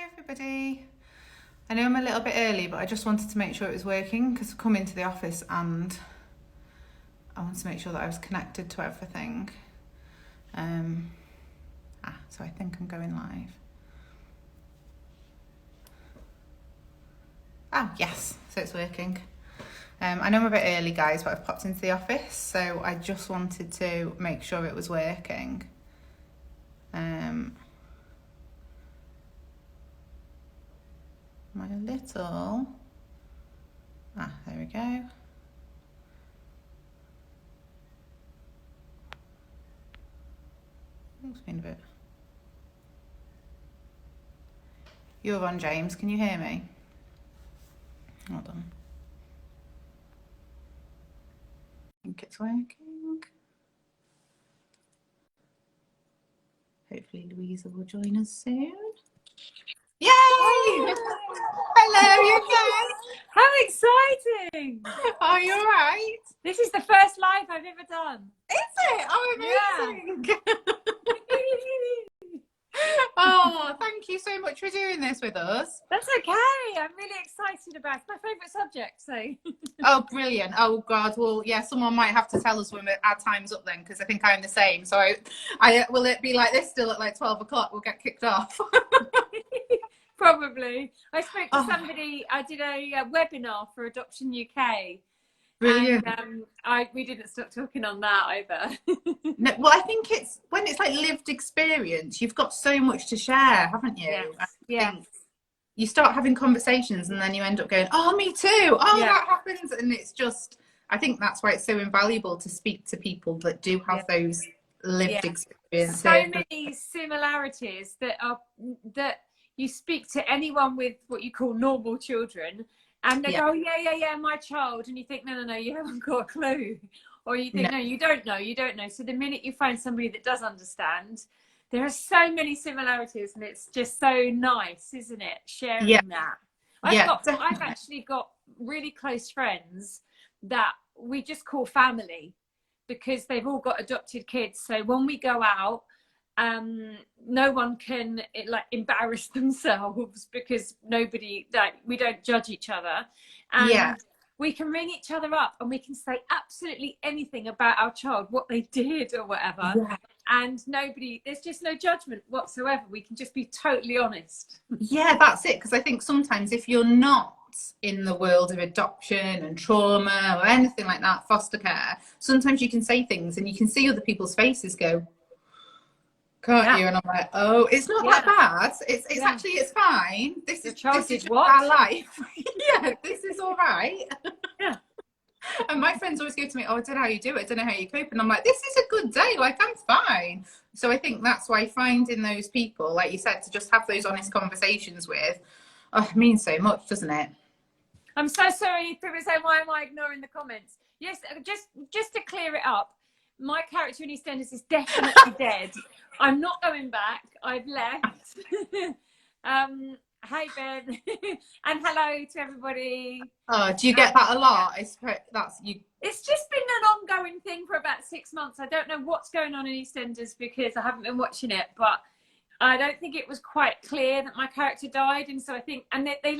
Hi everybody. I know I'm a little bit early, but I just wanted to make sure it was working because I've come into the office and I wanted to make sure that I was connected to everything. So I think I'm going live. Oh, yes, so it's working. I know I'm a bit early, guys, but I've popped into the office, so I just wanted to make sure it was working. There we go. It's been a bit. You're on, James. Can you hear me? Hold on. I think it's working. Hopefully Louisa will join us soon. Yay! Hello, you okay? How exciting! Are you alright? This is the first live I've ever done. Is it? Oh, amazing! Yeah. Oh, thank you so much for doing this with us. That's okay. I'm really excited about it. It's my favourite subject, so. Oh, brilliant. Oh, God. Well, yeah, someone might have to tell us when our time's up then, because I think I'm the same. So I will it be like this still at like 12 o'clock? We'll get kicked off. Probably. I spoke to somebody, I did a webinar for Adoption UK. Brilliant. And we didn't stop talking on that either. No, well, I think it's when it's like lived experience, you've got so much to share, haven't you? Yes. You start having conversations and then you end up going, oh, me too. Oh, yeah. That happens. And it's just, I think that's why it's so invaluable to speak to people that do have those lived experiences. So many similarities that you speak to anyone with what you call normal children and they go, oh, yeah, my child. And you think, no, you haven't got a clue. Or you think, no, you don't know. So the minute you find somebody that does understand, there are so many similarities and it's just so nice, isn't it? Sharing that. I've actually got really close friends that we just call family because they've all got adopted kids. So when we go out, no one can embarrass themselves because we don't judge each other. And we can ring each other up and we can say absolutely anything about our child, what they did or whatever. Yeah. And there's just no judgment whatsoever. We can just be totally honest. Yeah, that's it. Because I think sometimes if you're not in the world of adoption and trauma or anything like that, foster care, sometimes you can say things and you can see other people's faces go, can't you? And I'm like, oh, it's not that bad. It's actually, it's fine. This is our life. This is all right. Yeah. And my friends always go to me, oh, I don't know how you do it. I don't know how you cope. And I'm like, this is a good day. Like, I'm fine. So I think that's why finding those people, like you said, to just have those honest conversations with, it means so much, doesn't it? I'm so sorry if people say, why am I ignoring the comments? Yes, just to clear it up, my character in EastEnders is definitely dead. I'm not going back. I've left. Hi, Ben. And hello to everybody. Oh, do you get that a lot? It's just been an ongoing thing for about 6 months. I don't know what's going on in EastEnders because I haven't been watching it, but I don't think it was quite clear that my character died. And so I think, and they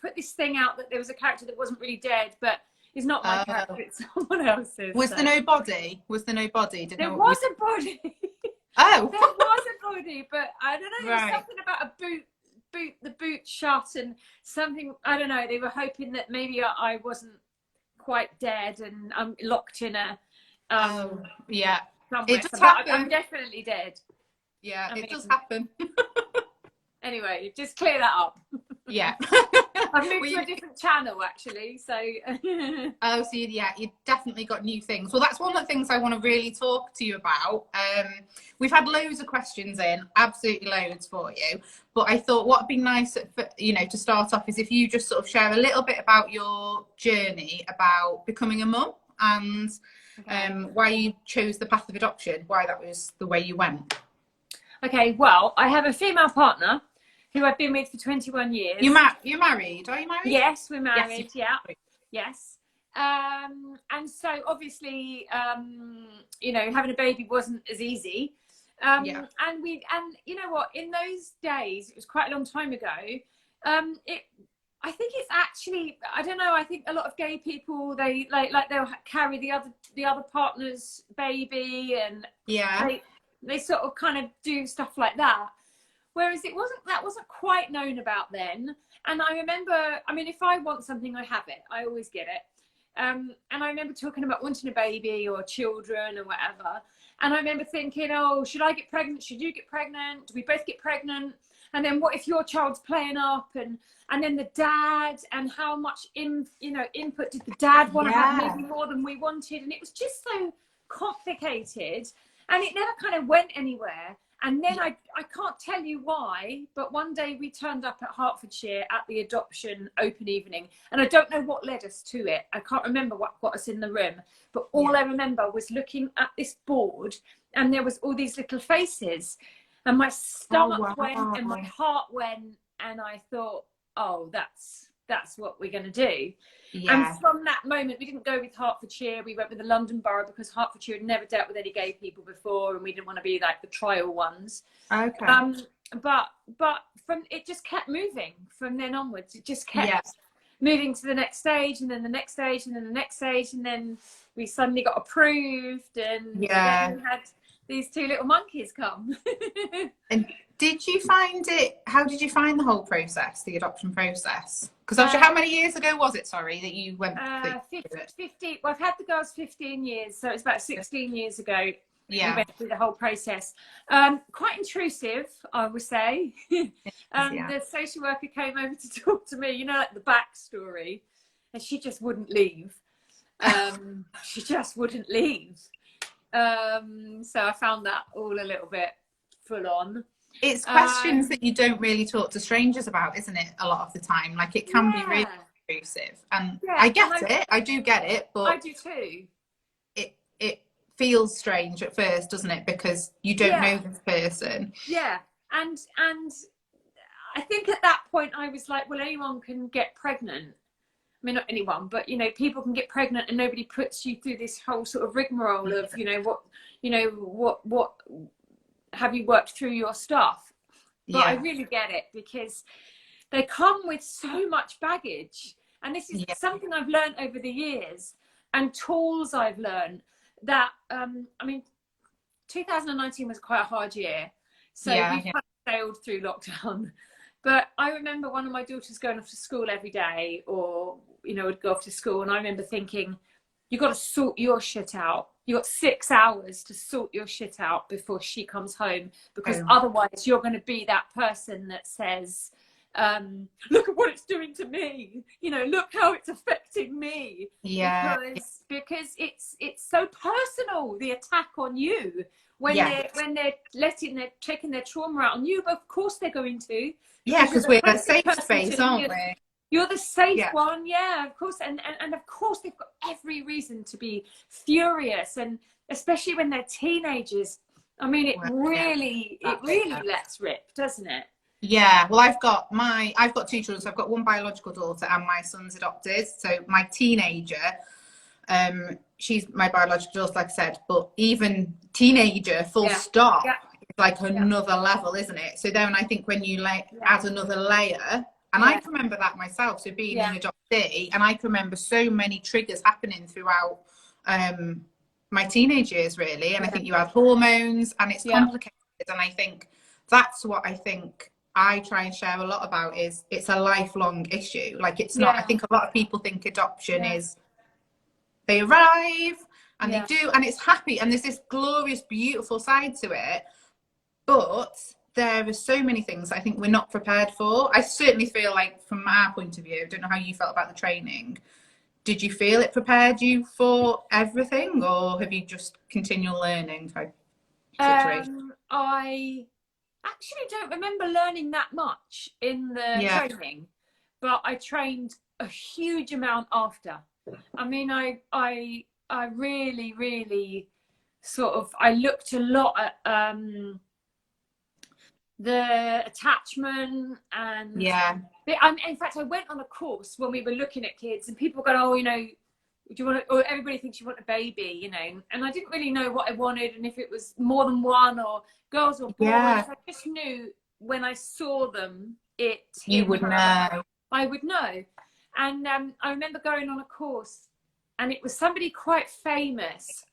put this thing out that there was a character that wasn't really dead, but it's not my character, it's someone else's. Was there no body? There was a body. Oh. There was a body, but I don't know, there was something about the boot shut and something, I don't know, they were hoping that maybe I wasn't quite dead and I'm locked in a somewhere. It just happened. I'm definitely dead. Yeah, it does happen. Anyway, just clear that up. Yeah. I've moved to a different channel actually, so so you've definitely got new things. Well, that's one of the things I want to really talk to you about. We've had loads of questions in, absolutely loads for you, but I thought what would be nice to start off is if you just sort of share a little bit about your journey about becoming a mum and why you chose the path of adoption, why that was the way you went. Okay, well, I have a female partner who I've been with for 21 years. You're married? Are you married? Yes, we're married. Yes. And so obviously, having a baby wasn't as easy. And you know what, in those days, it was quite a long time ago, I think it's actually, I don't know, I think a lot of gay people, they they'll carry the other partner's baby, and they sort of kind of do stuff like that. Whereas that wasn't quite known about then. And I remember, I mean, if I want something, I have it. I always get it. And I remember talking about wanting a baby or children or whatever. And I remember thinking, oh, should I get pregnant? Should you get pregnant? Do we both get pregnant? And then what if your child's playing up? And then the dad, and how much input did the dad want to have, maybe more than we wanted? And it was just so complicated, and it never kind of went anywhere. And then I can't tell you why, but one day we turned up at Hertfordshire at the adoption open evening, and I don't know what led us to it. I can't remember what got us in the room, but all I remember was looking at this board, and there was all these little faces, and my stomach went and my heart went, and I thought, oh, that's what we're going to do. And from that moment, we didn't go with Hertfordshire, we went with the London Borough, because Hertfordshire had never dealt with any gay people before, and we didn't want to be like the trial ones. But from it just kept moving from then onwards. It just kept moving to the next stage, and then the next stage, and then the next stage, and then we suddenly got approved, and then we had these two little monkeys come. And did you find it, how did you find the whole process, the adoption process? Because how many years ago was it, sorry, that you went 50, well, I've had the girls 15 years, so it's about 16 years ago we went through the whole process. Quite intrusive, I would say. The social worker came over to talk to me, you know, like the backstory, and she just wouldn't leave. She just wouldn't leave. So I found that all a little bit full on. It's questions that you don't really talk to strangers about, isn't it? A lot of the time, like it can be really intrusive, and I get it. I do get it, but I do too. It feels strange at first, doesn't it? Because you don't know this person. Yeah, and I think at that point I was like, well, anyone can get pregnant. I mean, not anyone, but you know, people can get pregnant, and nobody puts you through this whole sort of rigmarole of, what have you worked through your stuff? But I really get it, because they come with so much baggage, and this is something I've learned over the years, and tools I've learned that I mean, 2019 was quite a hard year, so we kind of sailed through lockdown. But I remember one of my daughters going off to school every day, or would go off to school, and I remember thinking, you got to sort your shit out. You got 6 hours to sort your shit out before she comes home, because otherwise you're going to be that person that says, look at what it's doing to me. Look how it's affecting me. Yeah. Because it's so personal, the attack on you, when they're taking their trauma out on you. But of course they're going to. Yeah, because we're a safe space, aren't we? You're the safe one, of course, and of course they've got every reason to be furious, and especially when they're teenagers. I mean, it really lets rip, doesn't it? Yeah. Well, I've got 2 children. So I've got one biological daughter, and my son's adopted. So my teenager, she's my biological daughter, like I said, but even teenager, full stop, it's like another level, isn't it? So then I think when you add another layer. And I can remember that myself, so being an adoptee, and I can remember so many triggers happening throughout my teenage years, really. And I think you have hormones, and it's complicated. And I think that's what I try and share a lot about, is it's a lifelong issue. Like, it's not, I think a lot of people think adoption is, they arrive and they do, and it's happy, and there's this glorious, beautiful side to it. But there are so many things I think we're not prepared for. I certainly feel like, from our point of view, I don't know how you felt about the training. Did you feel it prepared you for everything, or have you just continual learning type situation? I actually don't remember learning that much in the training, but I trained a huge amount after. I mean, I really, really sort of, I looked a lot at the attachment, and in fact I went on a course when we were looking at kids, and people go, oh, you want or everybody thinks you want a baby, you know, and I didn't really know what I wanted and if it was more than one or girls or boys. Yeah. I just knew when I saw them, it You would know. I would know. And I remember going on a course, and it was somebody quite famous,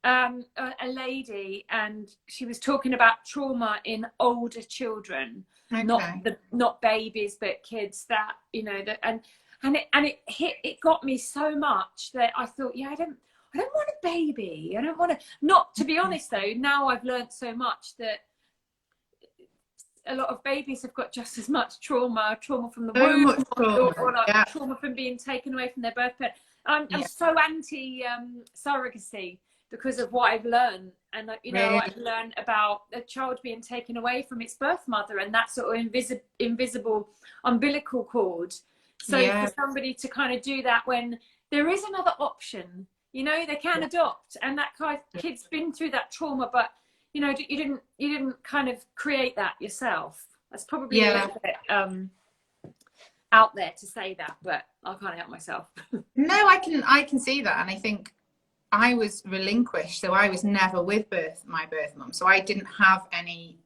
a lady, and she was talking about trauma in older children, Okay. not babies, but kids that, you know, that, and it got me so much that I thought, yeah, I don't want a baby. I don't want to. Not to be honest though, now I've learned so much that a lot of babies have got just as much trauma from the womb, or like trauma from being taken away from their birth parent. I'm so anti surrogacy because of what I've learned, and you know, I've learned about a child being taken away from its birth mother and that sort of invisible umbilical cord. So for somebody to kind of do that when there is another option, you know, they can adopt, and that kind of kid's been through that trauma, but you know, you didn't kind of create that yourself. That's probably a little bit out there to say that, but I can't help myself. No, I can see that, and I think I was relinquished, so I was never with my birth mum, so I didn't have any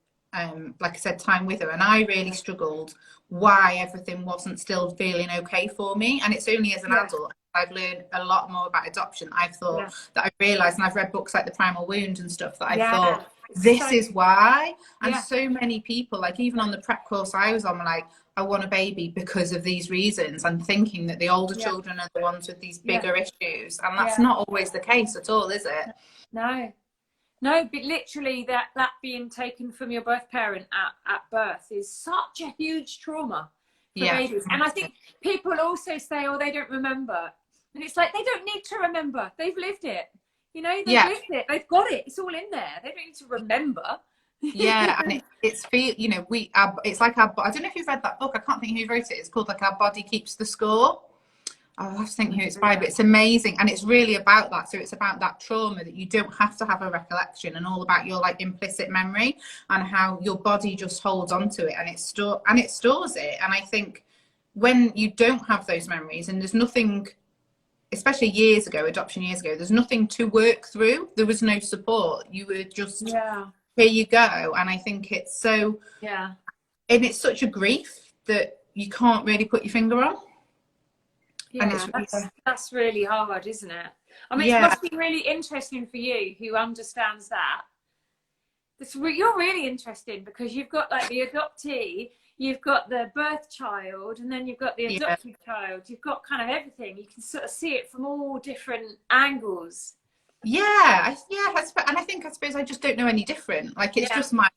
like I said, time with her, and I really struggled why everything wasn't still feeling okay for me. And it's only as an adult I've learned a lot more about adoption. I've thought that I've realized, and I've read books like The Primal Wound and stuff, that I thought this is why. And so many people, like even on the prep course I was on, were like, I want a baby because of these reasons, and thinking that the older children are the ones with these bigger issues, and that's not always the case at all, is it? No, but literally that being taken from your birth parent at birth is such a huge trauma for babies. And I think people also say, oh, they don't remember. And it's like, they don't need to remember. They've lived it. You know, they've lived it. They've got it. It's all in there. They don't need to remember. And it's you know, it's like I don't know if you've read that book. I can't think who wrote it. It's called like Our Body Keeps the Score. I'll have to think who it's by, but it's amazing, and it's really about that. So it's about that trauma, that you don't have to have a recollection, and all about your like implicit memory and how your body just holds on to it, and it stores it. And I think when you don't have those memories, and there's nothing, especially adoption years ago, there's nothing to work through. There was no support. You were just here you go. And I think it's so and it's such a grief that you can't really put your finger on. That's really hard, isn't it? I mean, it must be really interesting for you, who understands that. You're really interesting, because you've got like the adoptee, you've got the birth child, and then you've got the adopted child. You've got kind of everything. You can sort of see it from all different angles. And I suppose I just don't know any different. Like it's just my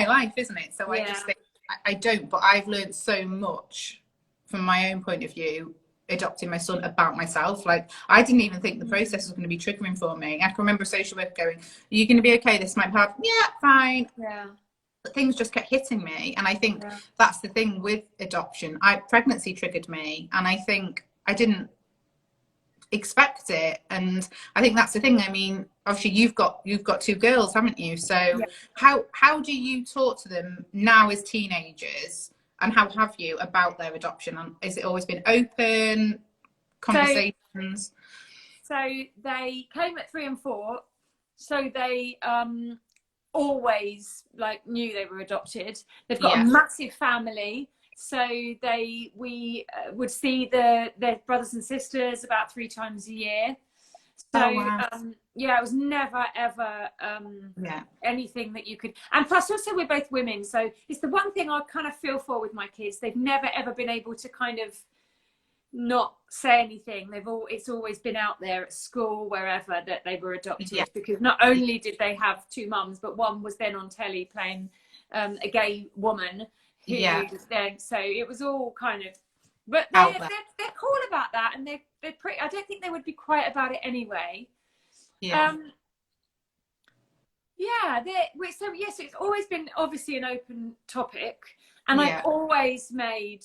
life, isn't it? So I just think I don't. But I've learned so much from my own point of view, adopting my son, about myself. Like I didn't even think the process was going to be triggering for me. I can remember a social worker going, are you going to be okay? This might be hard. Yeah, fine. But things just kept hitting me, and I think that's the thing with adoption. Pregnancy triggered me, and I think I didn't expect it. And I think that's the thing. I mean, obviously you've got 2 girls, haven't you? So how do you talk to them now as teenagers? And how have you about their adoption? Has it always been open conversations? So they came at 3 and 4. So they always like knew they were adopted. They've got a massive family. So we would see their brothers and sisters about 3 times a year. So it was never ever anything that you could. And plus also we're both women, so it's the one thing I kind of feel for with my kids. They've never ever been able to kind of not say anything. It's always been out there at school, wherever, that they were adopted, because not only did they have 2 mums, but one was then on telly playing a gay woman who then, so it was all kind of. But they're cool about that, and they're pretty. I don't think they would be quiet about it anyway. So yes, it's always been obviously an open topic, and I've always made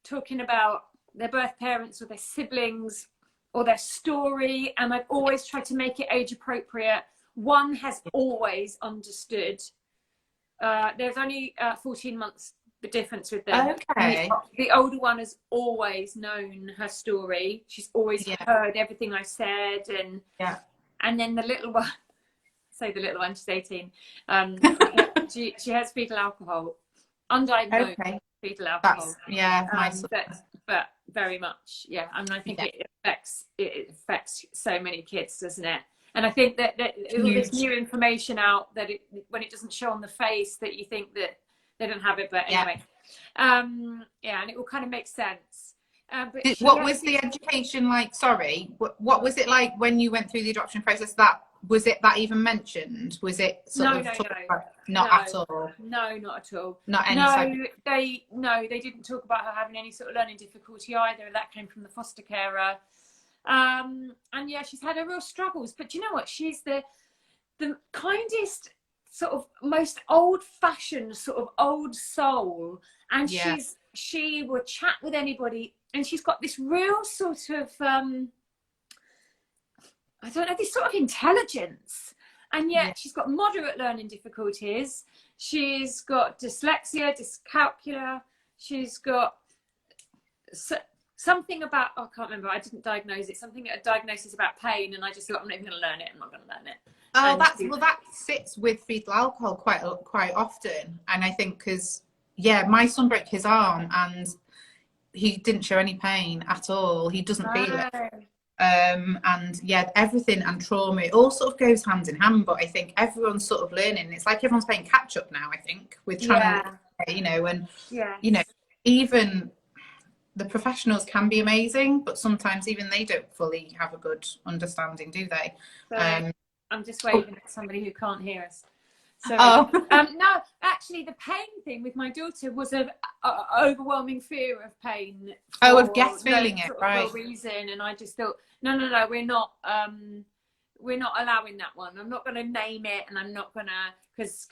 talking about their birth parents or their siblings or their story, and I've always tried to make it age appropriate. One has always understood. There's only 14 months the difference with them. Okay. The older one has always known her story. She's always heard everything I said, and then the little one, say the little one, she's 18. She has fetal alcohol, undiagnosed fetal alcohol. That's, but very much, I mean, I think it affects so many kids, doesn't it? And I think that all this new information out, that when it doesn't show on the face, that you think that they don't have it, but anyway, and it will kind of make sense. But what was the education like? Sorry, what was it like when you went through the adoption process? Was it that even mentioned? Was it sort of not at all? No, not at all. Not any. They didn't talk about her having any sort of learning difficulty either. That came from the foster carer. And she's had her real struggles. But do you know what? She's the kindest, sort of most old-fashioned, sort of old soul. And she will chat with anybody. And she's got this real sort of I don't know, this sort of intelligence, and yet she's got moderate learning difficulties. She's got dyslexia, dyscalculia. She's got something about, I can't remember, I didn't diagnose it, a diagnosis about pain, and I just thought, I'm not even going to learn it, I'm not going to learn it. Oh, that sits with fetal alcohol quite often. And I think because, my son broke his arm and he didn't show any pain at all. He doesn't feel it. And everything and trauma, it all sort of goes hand in hand. But I think everyone's sort of learning. It's like everyone's playing catch up now, I think, with trying to, even the professionals can be amazing, but sometimes even they don't fully have a good understanding, do they? I'm just waving at somebody who can't hear us. So, no, actually, the pain thing with my daughter was an overwhelming fear of pain. Of feeling it, right? For a reason, and I just thought, no, we're not allowing that one. I'm not going to name it, and I'm not going to, because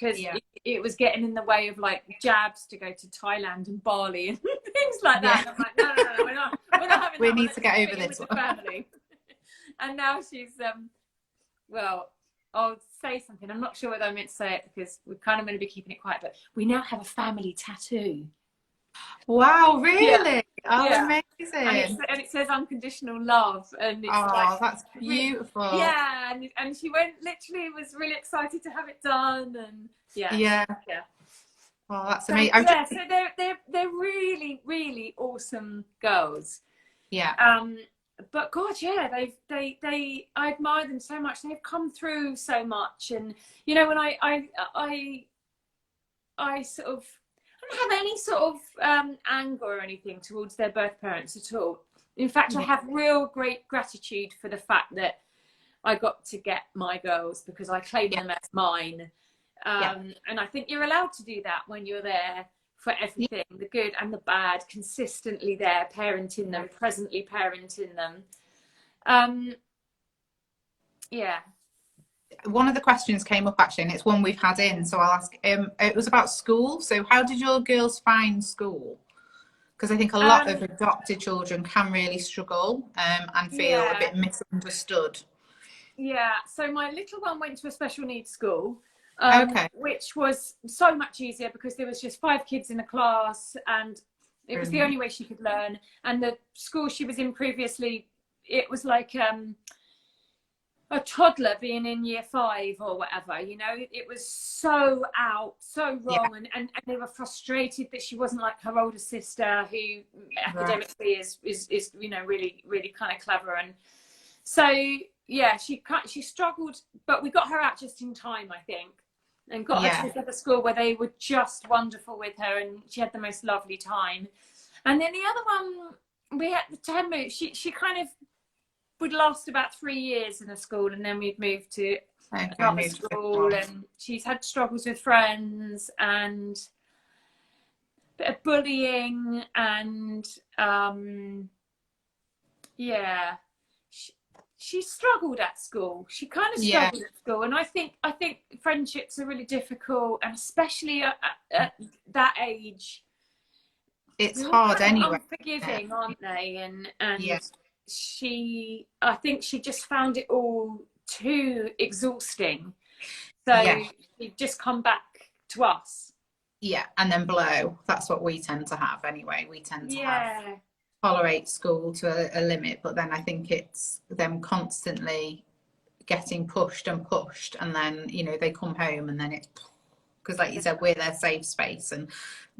it was getting in the way of like jabs to go to Thailand and Bali and things like that. And I'm like, no, we're not having. We need to get over this one. Family. And now she's I'll say something. I'm not sure whether I meant to say it because we're kind of going to be keeping it quiet, but we now have a family tattoo. Wow, really? Amazing. And it says unconditional love. And it's that's beautiful. And she was really excited to have it done. And Oh, that's amazing. So they're really, really awesome girls. But God, I admire them so much. They've come through so much, and when I sort of, I don't have any sort of anger or anything towards their birth parents at all. In fact, I have real great gratitude for the fact that I got to get my girls, because I claim them as mine. And I think you're allowed to do that when you're there for everything, the good and the bad, consistently there, parenting them, presently parenting them. One of the questions came up actually, and it's one we've had in, so I'll ask. It was about school. So how did your girls find school? Because I think a lot of adopted children can really struggle and feel a bit misunderstood. So my little one went to a special needs school. Which was so much easier because there was just 5 kids in a class, and it was the only way she could learn. And the school she was in previously, it was like a toddler being in year 5 or whatever, it was so out, so wrong. And they were frustrated that she wasn't like her older sister, who academically is really, really kind of clever. And so she struggled, but we got her out just in time, I think, and got her to the school where they were just wonderful with her, and she had the most lovely time. And then the other one, we had to move. She kind of would last about 3 years in a school, and then we'd moved to another school, and she's had struggles with friends and a bit of bullying, and she struggled at school. She kind of struggled at school, and I think friendships are really difficult, and especially at that age, it's hard anyway. Unforgiving, aren't they? And I think she just found it all too exhausting. So she'd just come back to us. Yeah, and then blow. That's what we tend to have anyway. We tend to have Yeah. tolerate school to a limit, but then I think it's them constantly getting pushed and pushed, and then they come home and then it's because, like you said, we're their safe space, and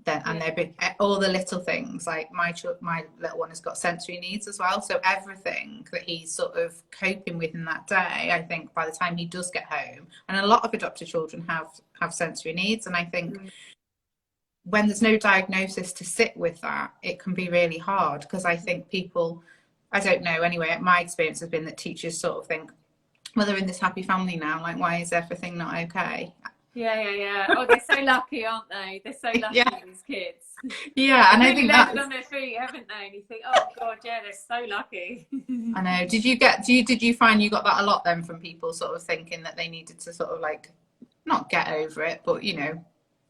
then they're big, all the little things. Like my little one has got sensory needs as well, so everything that he's sort of coping with in that day, I think by the time he does get home, and a lot of adopted children have sensory needs, and I think when there's no diagnosis to sit with that, it can be really hard, because I think people, I don't know, anyway, my experience has been that teachers sort of think, well, they're in this happy family now, like, why is everything not okay? Yeah. Oh, they're so lucky, aren't they? They're so lucky, these kids. Yeah, and I think landed on their feet, haven't they? And you think, oh God, yeah, they're so lucky. I know. Did you find you got that a lot then from people sort of thinking that they needed to sort of like not get over it, but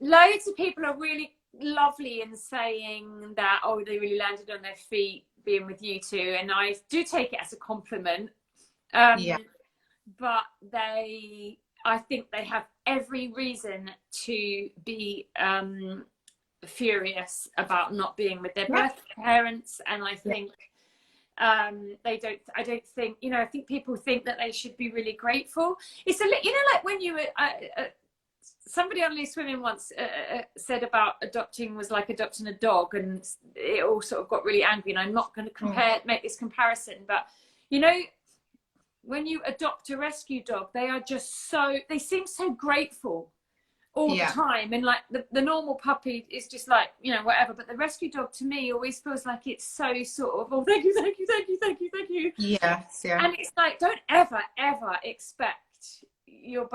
loads of people are really lovely in saying that, oh, they really landed on their feet being with you two, and I do take it as a compliment. But I think they have every reison to be furious about not being with their birth parents, and I think I think people think that they should be really grateful. It's like when you somebody on Loose Women once said about adopting was like adopting a dog, and it all sort of got really angry, and I'm not going to make this comparison, but when you adopt a rescue dog, they seem so grateful all the time. And like the normal puppy is just like, whatever. But the rescue dog to me always feels like it's so sort of, oh, thank you. Yes, yeah. And it's like, don't ever expect your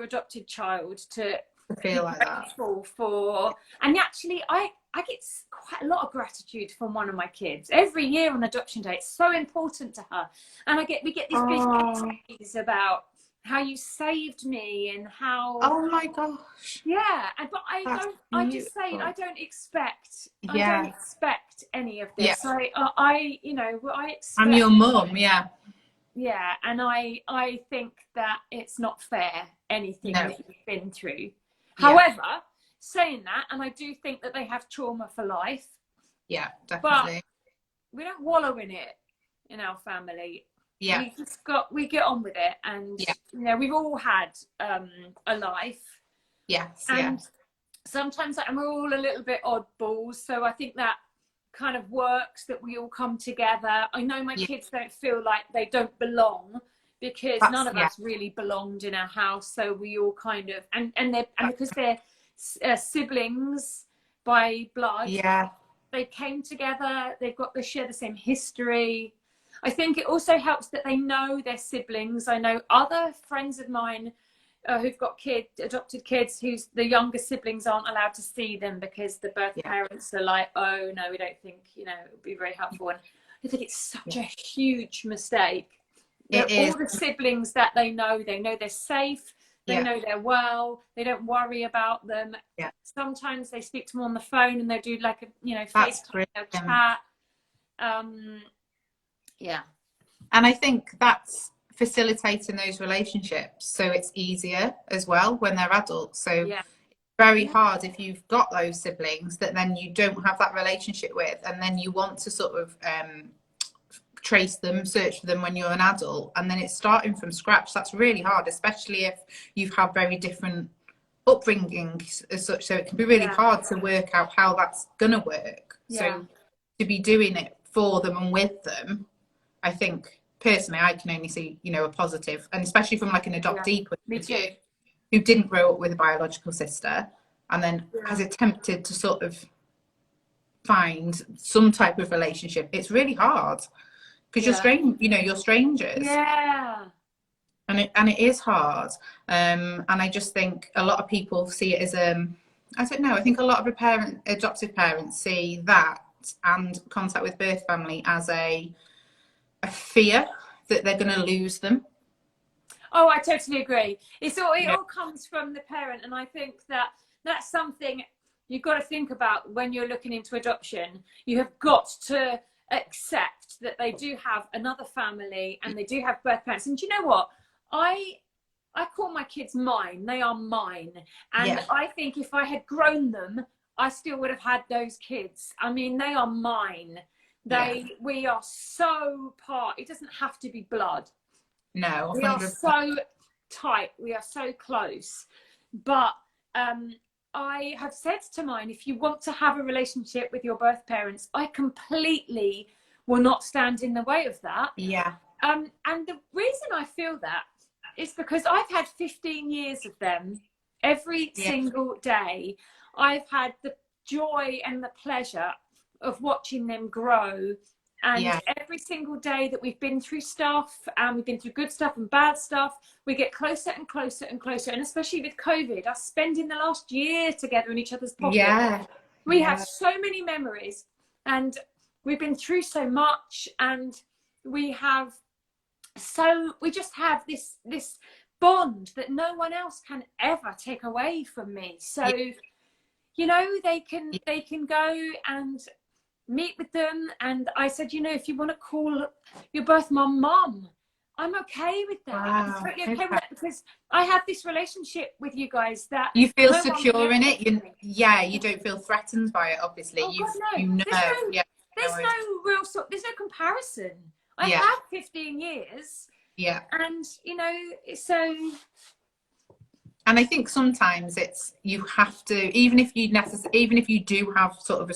adopted child to feel like that. For, and actually I get quite a lot of gratitude from one of my kids every year on adoption day. It's so important to her, and we get these big essays about how you saved me and how. Oh my gosh. Yeah, but I just say I don't expect any of this. Yeah. I expect. I'm your mum. Yeah. Yeah, and I think that it's not fair, anything that you've been through. However, saying that, and I do think that they have trauma for life. Yeah, definitely. But we don't wallow in it in our family. Yeah. We get on with it, and we've all had a life. Yes. And sometimes and we're all a little bit oddballs, so I think that kind of works, that we all come together. I know my kids don't feel like they don't belong, because none of us really belonged in our house, so we all kind of and because they're siblings by blood, they came together, they share the same history. I think it also helps that they know their siblings. I know other friends of mine who've got adopted kids, whose the younger siblings aren't allowed to see them because the birth parents are like, oh no, we don't think it would be very helpful. And I think it's such a huge mistake. All the siblings that they know they're safe, they know they're well, they don't worry about them. Sometimes they speak to them on the phone, and they do like a FaceTime, chat. And I think that's facilitating those relationships, so it's easier as well when they're adults. So very hard if you've got those siblings that then you don't have that relationship with, and then you want to sort of trace them, search for them when you're an adult, and then it's starting from scratch. That's really hard, especially if you've had very different upbringings as such, so it can be really hard to work out how that's gonna work. So to be doing it for them and with them, I think personally I can only see a positive, and especially from like an adoptee point of view, who didn't grow up with a biological sister and then has attempted to sort of find some type of relationship. It's really hard because you're strange, you're strangers, and it is hard, and I just think a lot of people see it as I don't know, I think a lot of adoptive parents see that and contact with birth family as a fear that they're going to lose them. Oh, I totally agree. It all comes from the parent, and I think that that's something you've got to think about when you're looking into adoption. You have got to accept that they do have another family, and they do have birth parents. And do you know what? I I call my kids mine. They are mine. And Yeah. I think if I had grown them, I still would have had those kids. I mean, they are mine. We are so part. It doesn't have to be blood. No, we are 100%. so tight. We are so close. But I have said to mine, if you want to have a relationship with your birth parents, I completely will not stand in the way of that. Yeah. And the reason I feel that is because I've had 15 years of them every single day. I've had the joy and the pleasure of watching them grow. And every single day that we've been through stuff, and we've been through good stuff and bad stuff, we get closer and closer and closer. And especially with COVID, us spending the last year together in each other's pockets, we have so many memories, and we've been through so much, and we just have this bond that no one else can ever take away from me. So you know, they can go and meet with them. And I said, you know, if you want to call your birth mum, I'm okay with that. Wow. I'm totally okay with that, because I have this relationship with you guys that you feel secure in it. You don't feel threatened by it, obviously. Oh, God, no. You know. There's no comparison. I have 15 years. Yeah. And you know, so. And I think sometimes you have to, even if you do have sort of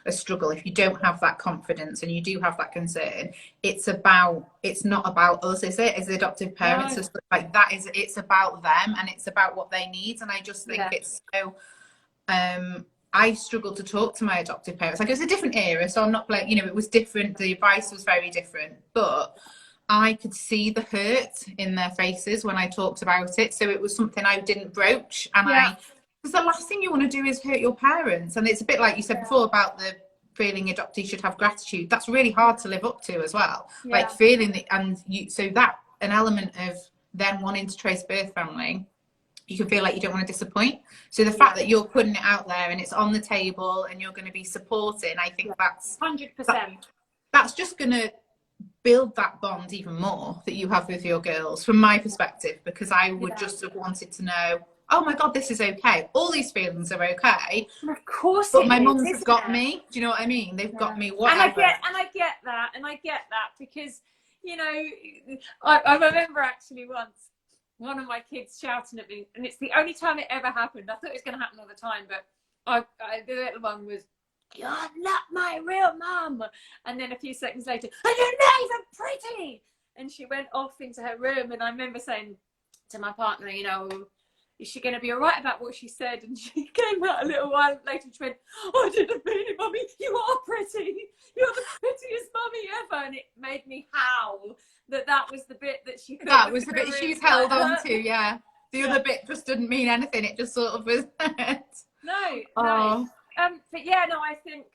a struggle, if you don't have that confidence and you do have that concern, it's not about us, is it? As adoptive parents, or stuff like that, it's about them, and it's about what they need. And I just think it's so, I struggled to talk to my adoptive parents. Like, it was a different era, so I'm not like, you know, it was different. The advice was very different, but I could see the hurt in their faces when I talked about it. So it was something I didn't broach. And because the last thing you want to do is hurt your parents. And it's a bit like you said before about the feeling adoptees should have gratitude. That's really hard to live up to as well. Yeah. Like feeling so that an element of them wanting to trace birth family, you can feel like you don't want to disappoint. So the fact that you're putting it out there and it's on the table and you're going to be supporting, I think that's 100%. That's just going to build that bond even more that you have with your girls, from my perspective, because I would just have wanted to know, oh my God, this is okay. All these feelings are okay. Of course, but my mums have got me. Do you know what I mean? They've got me. Whatever. And I get that because, you know, I remember actually once one of my kids shouting at me, and it's the only time it ever happened. I thought it was going to happen all the time, but the little one was, "You're not my real mum." And then a few seconds later, "And you're not even pretty." And she went off into her room. And I remember saying to my partner, you know, is she going to be all right about what she said? And she came out a little while later and she went, "I didn't mean it, mummy. You are pretty. You're the prettiest mummy ever." And it made me howl that was the bit that she thought that was the bit she's held on to. Yeah. The other bit just didn't mean anything. It just sort of was. No. But yeah, no, I think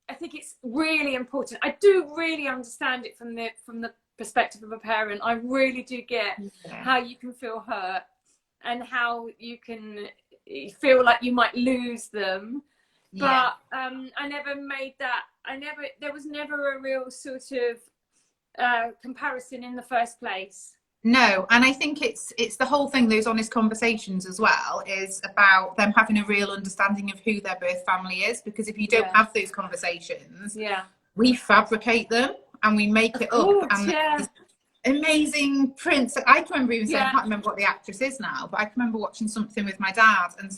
it's really important. I do really understand it from the perspective of a parent. I really do get how you can feel hurt and how you can feel like you might lose them. But I never made that. There was never a real sort of comparison in the first place. No, and I think it's the whole thing, those honest conversations as well, is about them having a real understanding of who their birth family is, because if you don't have those conversations, we fabricate them and we make it up. And amazing prince, I can remember even saying, I can't remember what the actress is now, but I can remember watching something with my dad and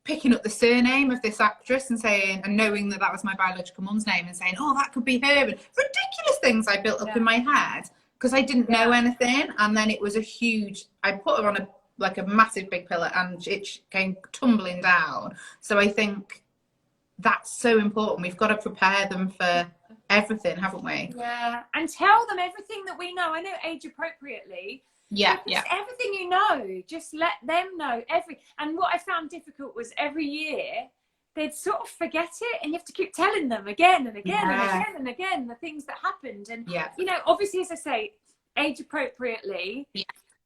picking up the surname of this actress and knowing that was my biological mum's name, and saying, oh, that could be her, and ridiculous things I built up in my head because I didn't know anything. And then it was I put her on a massive big pillar and it came tumbling down. So I think that's so important. We've got to prepare them for everything, haven't we? Yeah, and tell them everything that we know. I know age appropriately. Everything you know, just let them know and what I found difficult was every year they'd sort of forget it, and you have to keep telling them again and again and again and again the things that happened. And you know, obviously, as I say, age appropriately,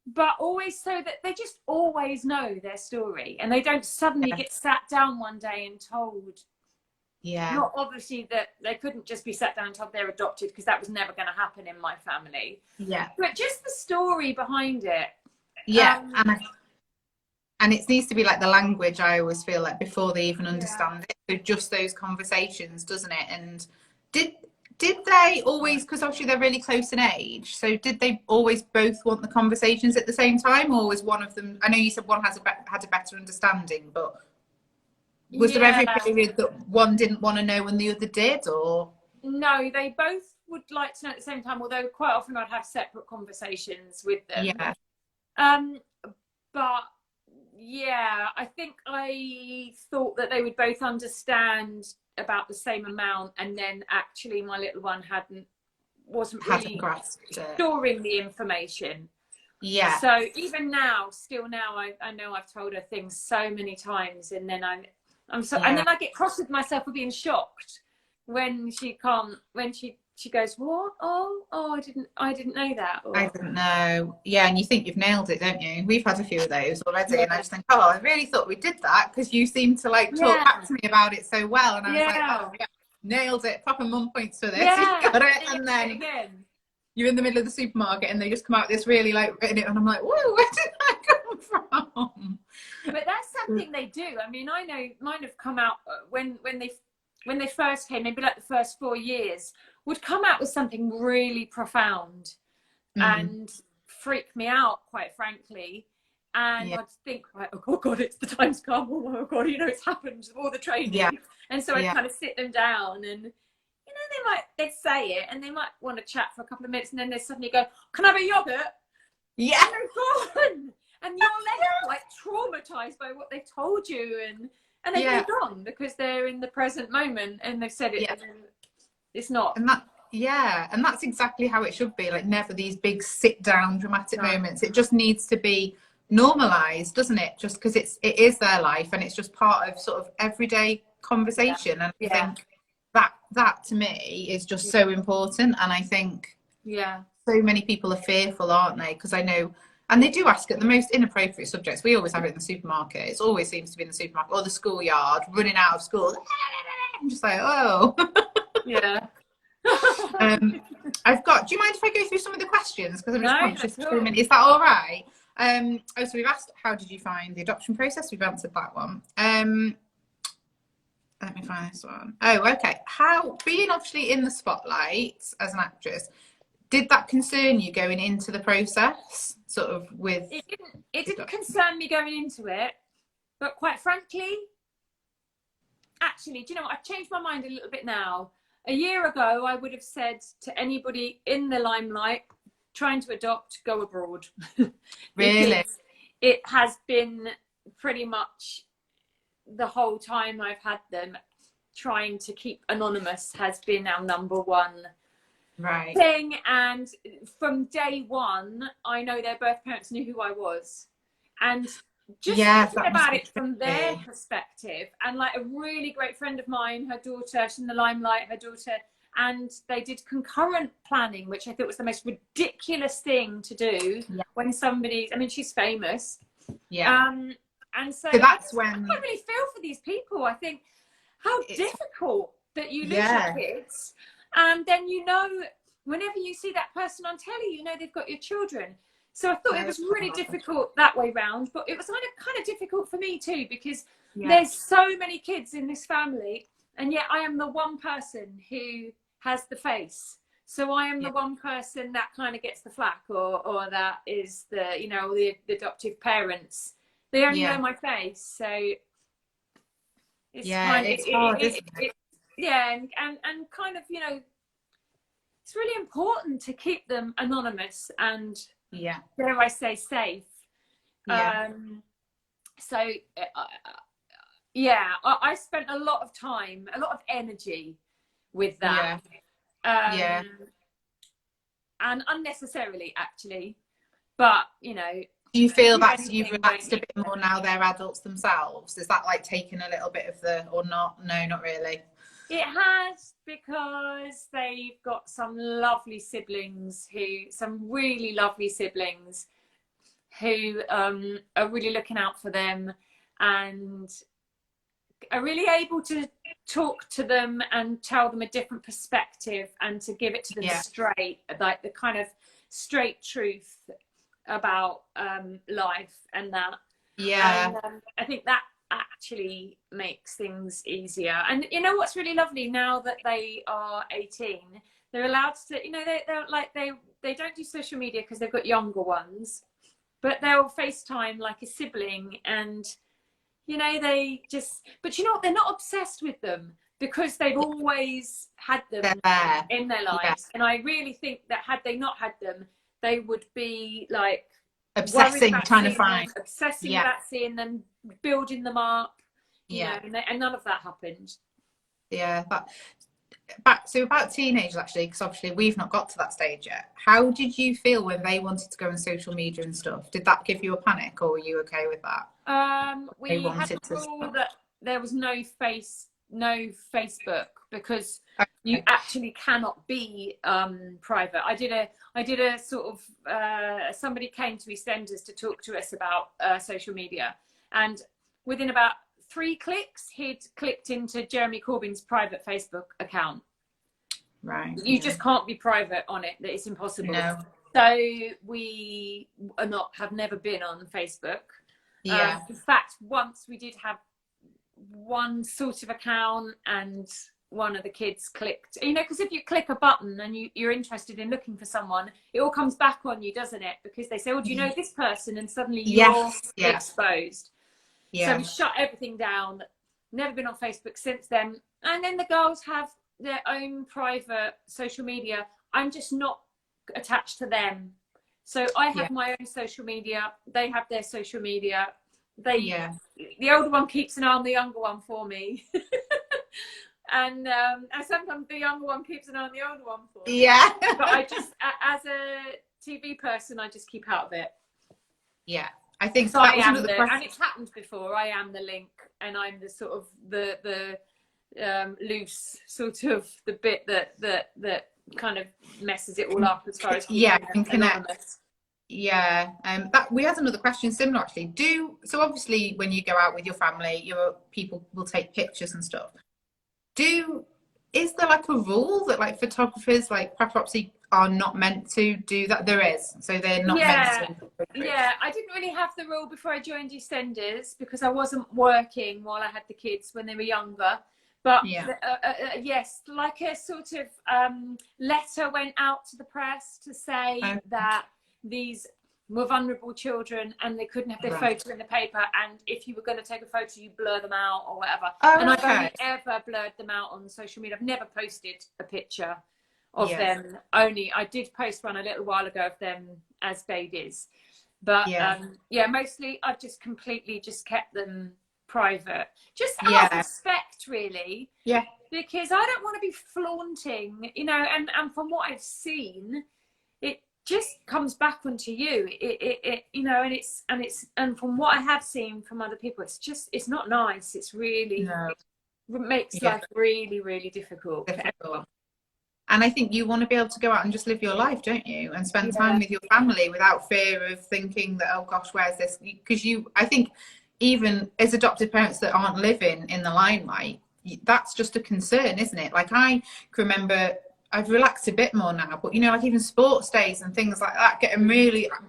but always so that they just always know their story and they don't suddenly get sat down one day and told. Not obviously that they couldn't just be sat down and told they're adopted, because that was never going to happen in my family. But just the story behind it. Yeah, and it needs to be like the language, I always feel like, before they even understand it. So just those conversations, doesn't it? And did they always, because obviously they're really close in age, so did they always both want the conversations at the same time, or was one of them, I know you said one had a better understanding, but was there ever a period that one didn't want to know and the other did, or? No, they both would like to know at the same time, although quite often I'd have separate conversations with them. Yeah. But yeah, I think I thought that they would both understand about the same amount, and then actually my little one wasn't really storing the information. Yeah. So even now, still now, I know I've told her things so many times, and then and then I get cross with myself for being shocked when she goes, what? Oh, I didn't know that. Or, I didn't know. Yeah, and you think you've nailed it, don't you? We've had a few of those already, and I just think, oh, I really thought we did that, because you seem to like talk back to me about it so well, and I was like, oh, yeah, nailed it. Proper mum points for this. Yeah. You got it. And then you're in the middle of the supermarket, and they just come out this really like written it, and I'm like, whoa, where did that come from? But that's something they do. I mean, I know mine have come out when they first came, maybe like the first 4 years, would come out with something really profound and freak me out, quite frankly. And I'd think, right, oh God, it's the time's come. Oh God, it's happened, all the training. Yeah. And so I'd kind of sit them down, and they'd say it, and they might want to chat for a couple of minutes, and then they suddenly go, can I have a yogurt? Yeah. And they're gone. And you're left like traumatized by what they've told you, and they've moved on because they're in the present moment, and they've said it. And it's not. And that's exactly how it should be. Like, never these big sit down dramatic moments. It just needs to be normalized, doesn't it? Just because it is their life, and it's just part of sort of everyday conversation. And I think that to me is just so important. And I think so many people are fearful, aren't they? Because I know, and they do ask at the most inappropriate subjects. We always have it in the supermarket. It always seems to be in the supermarket or the schoolyard, running out of school. I'm just like, oh. Yeah. I've got, do you mind if I go through some of the questions? Because I'm just conscious for a minute. Is that all right? So we've asked, how did you find the adoption process? We've answered that one. Let me find this one. Oh, okay. How, being obviously in the spotlight as an actress, did that concern you going into the process? Sort of with... It didn't concern me going into it, but quite frankly, actually, do you know what? I've changed my mind a little bit now. A year ago, I would have said to anybody in the limelight trying to adopt, go abroad. Really? It has been pretty much the whole time I've had them, trying to keep anonymous has been our number one thing. And from day one, I know their birth parents knew who I was. And just thinking about it from their perspective, and like a really great friend of mine, her daughter, she's in the limelight, her daughter, and they did concurrent planning, which I thought was the most ridiculous thing to do when somebody, I mean, she's famous. And so that's when I really feel for these people. I think how difficult that you lose your kids, and then whenever you see that person on telly, they've got your children. So I thought it was really difficult that way round, but it was kind of difficult for me too, because there's so many kids in this family, and yet I am the one person who has the face. So I am the one person that kind of gets the flack, or that is the adoptive parents. They only know my face, so it's it's hard, isn't it? And kind of it's really important to keep them anonymous and dare I say safe. So I spent a lot of time, a lot of energy with that. And unnecessarily, actually, but do you feel that you've relaxed a bit more now they're adults themselves? Is that like taking a little bit of or not? No, not really. It has, because they've got some really lovely siblings who are really looking out for them, and are really able to talk to them and tell them a different perspective, and to give it to them straight, like the kind of straight truth. about life and that. Yeah. And I think that actually makes things easier. And you know what's really lovely, now that they are 18, they're allowed to, you know, they're like, they don't do social media because they've got younger ones, but they'll FaceTime like a sibling, and you know, they just, but you know what, they're not obsessed with them because they've always had them in their lives. Yeah. And I really think that had they not had them, they would be like Obsessing, trying to find, obsessing about seeing them, building them up, you know, and none of that happened. Yeah. So about teenagers, actually, because obviously we've not got to that stage yet. How did you feel when they wanted to go on social media and stuff? Did that give you a panic, or were you okay with that? We had a rule that there was no Facebook, because you actually cannot be private. I did a sort of somebody came to EastEnders to talk to us about social media, and within about 3 clicks he'd clicked into Jeremy Corbyn's private Facebook account. Right. You just can't be private on it. That it's impossible. No. So we have never been on Facebook. Yeah. In fact, once we did have one sort of account, and one of the kids clicked, you know, because if you click a button and you're interested in looking for someone, it all comes back on you, doesn't it? Because they say, oh, do you know this person? And suddenly you're exposed. Yeah. So we shut everything down. Never been on Facebook since then. And then the girls have their own private social media. I'm just not attached to them. So I have my own social media. They have their social media. The older one keeps an eye on the younger one for me. and sometimes the younger one keeps an eye on the older one for me. Yeah. But I just, as a TV person, I just keep out of it. Yeah. I think so. And it's happened before. I am the link, and I'm the sort of the loose sort of the bit that kind of messes it all up as far as anonymous. Yeah, that we had another question similar actually. So obviously when you go out with your family, people will take pictures and stuff. Is there like a rule that like photographers, like paparazzi, are not meant to do that? There is, so they're not meant to. Yeah, I didn't really have the rule before I joined EastEnders because I wasn't working while I had the kids when they were younger. But yes, like a sort of letter went out to the press to say that these were vulnerable children and they couldn't have their photo in the paper, and if you were going to take a photo, you blur them out or whatever. And I've only ever blurred them out on social media. I've never posted a picture of them. Only I did post one a little while ago of them as babies, but mostly I've just completely just kept them private, just out of respect, really. Because I don't want to be flaunting, you know, and from what I've seen, it just comes back onto you. It you know, and from what I have seen from other people, it's not nice. It's really it makes life really, really difficult. And I think you want to be able to go out and just live your life, don't you? And spend time with your family without fear of thinking that, oh gosh, where's this? Because I think even as adopted parents that aren't living in the limelight, that's just a concern, isn't it? Like I can remember, I've relaxed a bit more now, but you know, like even sports days and things like that,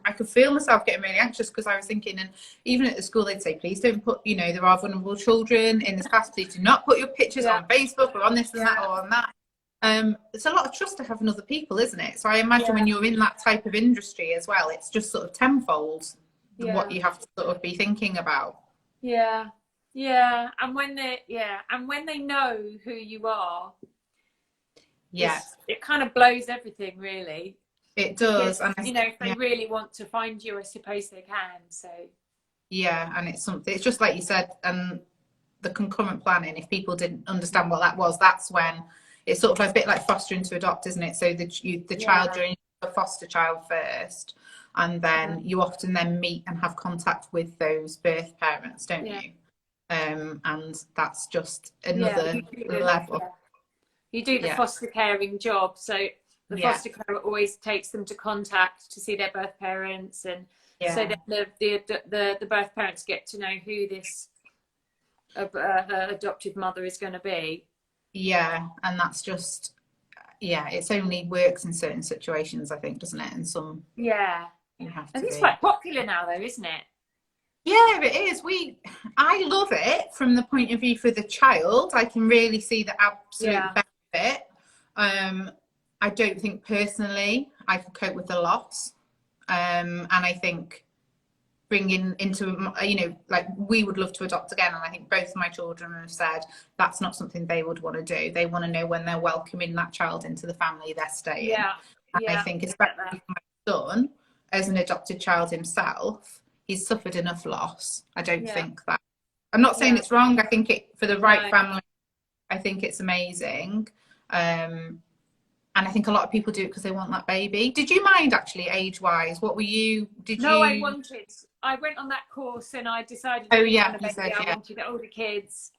I could feel myself getting really anxious because I was thinking, and even at the school they'd say, please don't put, you know, there are vulnerable children in this class, please do not put your pictures on Facebook or on this and that or on that. It's a lot of trust to have in other people, isn't it? So I imagine when you're in that type of industry as well, it's just sort of tenfold what you have to sort of be thinking about. And when they know who you are, it kind of blows everything, really. It does. Because, and you know, if they really want to find you, I suppose they can. So and it's something, it's just like you said, the concurrent planning, if people didn't understand what that was, that's when it's sort of a bit like fostering to adopt, isn't it? So the child, you're a foster child first, and then you often then meet and have contact with those birth parents, don't you? And that's just another level. You do the foster caring job, so the foster carer always takes them to contact to see their birth parents, and so that the birth parents get to know who this adoptive mother is going to be. And that's just it's only works in certain situations, I think, doesn't it? And some You have And to it's be. quite popular now, though, isn't it? Yeah, it is. I love it from the point of view for the child. I can really see the absolute benefit. I don't think personally I could cope with the loss. And I think bringing into, like we would love to adopt again. And I think both of my children have said that's not something they would want to do. They want to know when they're welcoming that child into the family they're staying. Yeah. And I think especially for my son, as an adopted child himself, he's suffered enough loss. I don't think that. I'm not saying it's wrong. I think it for the right family. I think it's amazing. And I think a lot of people do it because they want that baby. Did you mind actually age-wise? What were you? I wanted. I went on that course and I decided. Oh yeah, you said, I wanted older kids.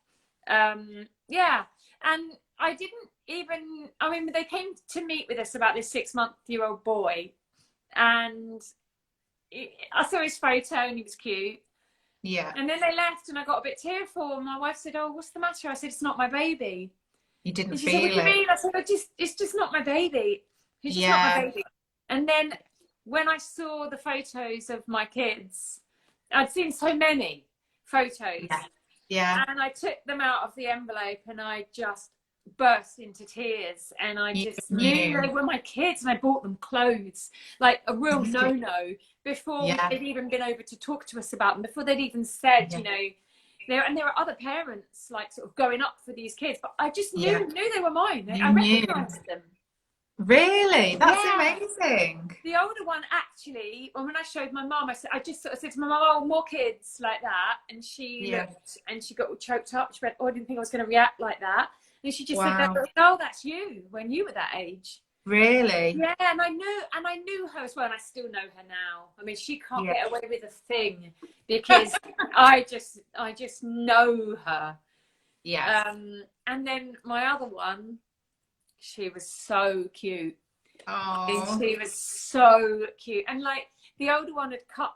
Yeah, and I didn't even. I mean, they came to meet with us about this 6-month-old boy, and I saw his photo and he was cute. Yeah. And then they left, and I got a bit tearful. And my wife said, "Oh, what's the matter?" I said, "It's not my baby." You didn't and she feel said, "What do it. you mean?" I said, "It's just not my baby. It's just not my baby." And then when I saw the photos of my kids, I'd seen so many photos. Yeah. And I took them out of the envelope and I just burst into tears. And I just knew they were my kids, and I bought them clothes, like a real no-no, before they'd even been over to talk to us about them, before they'd even said, you know, there are other parents like sort of going up for these kids, but I just knew they were mine. I recognised them. Really? That's amazing. The older one, actually, when I showed my mum, I just sort of said to my mum, "Oh, more kids like that," and she looked and she got all choked up. She went, "Oh, I didn't think I was going to react like that." And she just said, "Oh, that's you when you were that age." Really? Yeah, and I knew her as well, and I still know her now. I mean, she can't get away with a thing because I just know her. Yeah. And then my other one, she was so cute. Oh, she was so cute. And like the older one had cut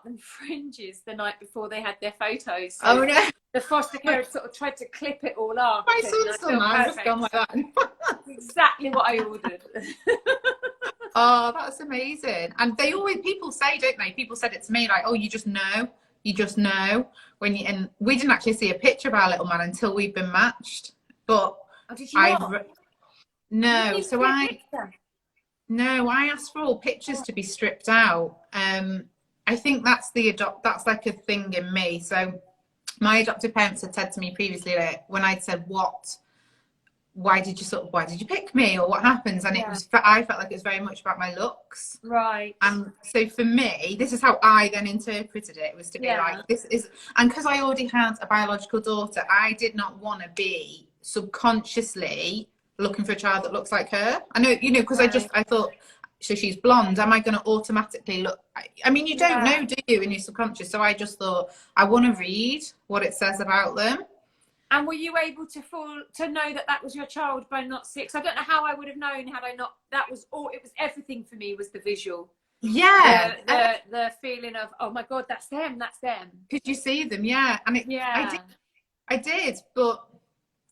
them fringes the night before they had their photos. So oh no. The foster care had sort of tried to clip it all up. My son's still now just gone like that. Exactly what I ordered. Oh, that's amazing. And people say, don't they? People said it to me like, "Oh, you just know when you." And we didn't actually see a picture of our little man until we've been matched. But did you not? No, so I asked for all pictures to be stripped out. I think that's that's like a thing in me. So my adoptive parents had said to me previously, like, when I'd said why did you pick me, or what happens, and I felt like it was very much about my looks, right? And so for me, this is how I then interpreted it, was to be like, this is, and because I already had a biological daughter, I did not want to be subconsciously looking for a child that looks like her. I know, because I thought, so she's blonde, am I going to automatically look? I mean, you don't know, do you, in your subconscious? So I just thought, I want to read what it says about them. And were you able to know that was your child by not 6? I don't know how I would have known had I not. That was all. It was everything for me, was the visual. Yeah. The feeling of, oh my God, that's them. Could you see them? Yeah. And I did. But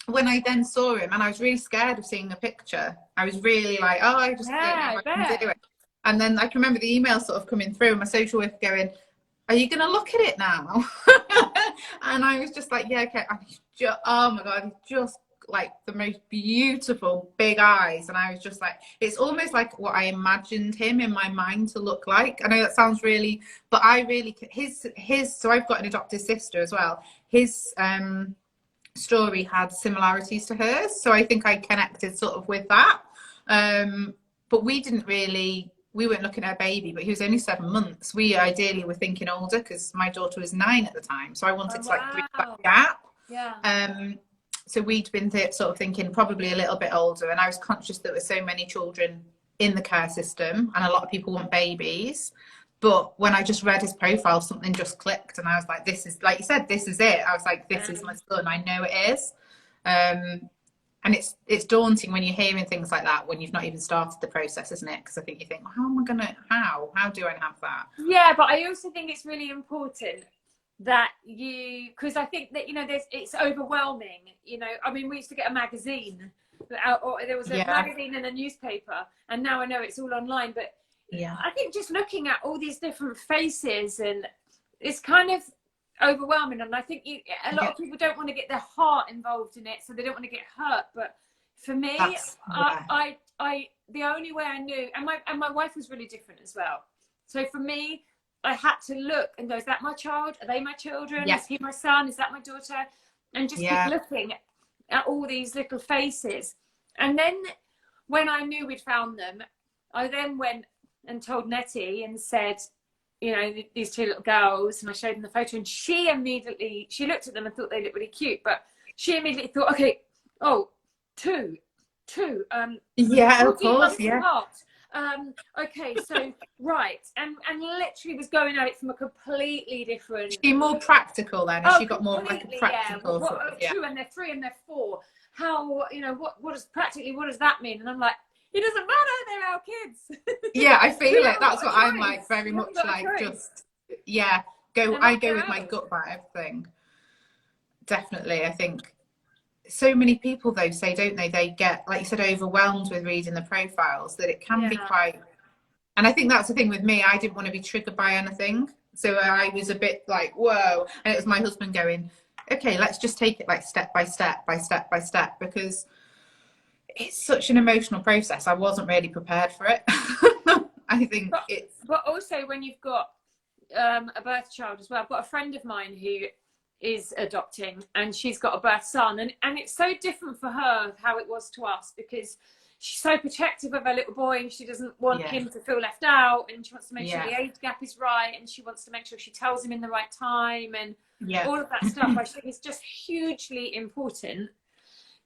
when I then saw him, and I was really scared of seeing a picture, I was really like, oh, I just don't know if I can do it. And then I can remember the email sort of coming through, and my social worker going, "Are you going to look at it now?" And I was just like, yeah, okay. Oh my God, just like the most beautiful big eyes. And I was just like, it's almost like what I imagined him in my mind to look like. I know that sounds really, but I really, so I've got an adopted sister as well. His story had similarities to hers. So I think I connected sort of with that. But we weren't looking at a baby, but he was only 7 months. We ideally were thinking older because my daughter was 9 at the time. So I wanted to like bridge that gap. Yeah. So we'd been sort of thinking probably a little bit older. And I was conscious that there were so many children in the care system and a lot of people want babies. But when I just read his profile, something just clicked. And I was like, this is, like you said, this is it. I was like, this is my son. I know it is. And it's daunting when you're hearing things like that when you've not even started the process, isn't it? Because I think you think, well, how do I have that? Yeah, but I also think it's really important that because I think that, it's overwhelming. I mean, we used to get a magazine, or there was a magazine and a newspaper, and now I know it's all online. But I think just looking at all these different faces, and it's kind of overwhelming. And I think a lot of people don't want to get their heart involved in it, so they don't want to get hurt. But for me, I the only way I knew, and my wife was really different as well. So for me, I had to look and go, is that my child? Are they my children? Is he my son? Is that my daughter? And just keep looking at all these little faces. And then when I knew we'd found them, I then went and told Nettie and said, you know, these two little girls, and I showed them the photo, and she looked at them and thought they looked really cute, but she immediately thought, okay, two, of course, apart. Okay, so right, and literally was going at it from a completely different. She more practical then. She got more like a practical. Two and they're three and they're four. How, you know, what does that mean? And I'm like, it doesn't matter, they're our kids. Yeah, I feel it. That's what I'm like, very much like, just I go with my gut about everything. Definitely. I think so many people though say, don't they get, like you said, overwhelmed with reading the profiles, that it can be quite, and I think that's the thing with me, I didn't want to be triggered by anything, so I was a bit like, whoa, and it was my husband going, okay, let's just take it like step by step by step by step, because it's such an emotional process. I wasn't really prepared for it. I think but also when you've got a birth child as well. I've got a friend of mine who is adopting, and she's got a birth son, and it's so different for her how it was to us, because she's so protective of her little boy, and she doesn't want him to feel left out, and she wants to make sure the age gap is right, and she wants to make sure she tells him in the right time, and all of that stuff. I think is just hugely important.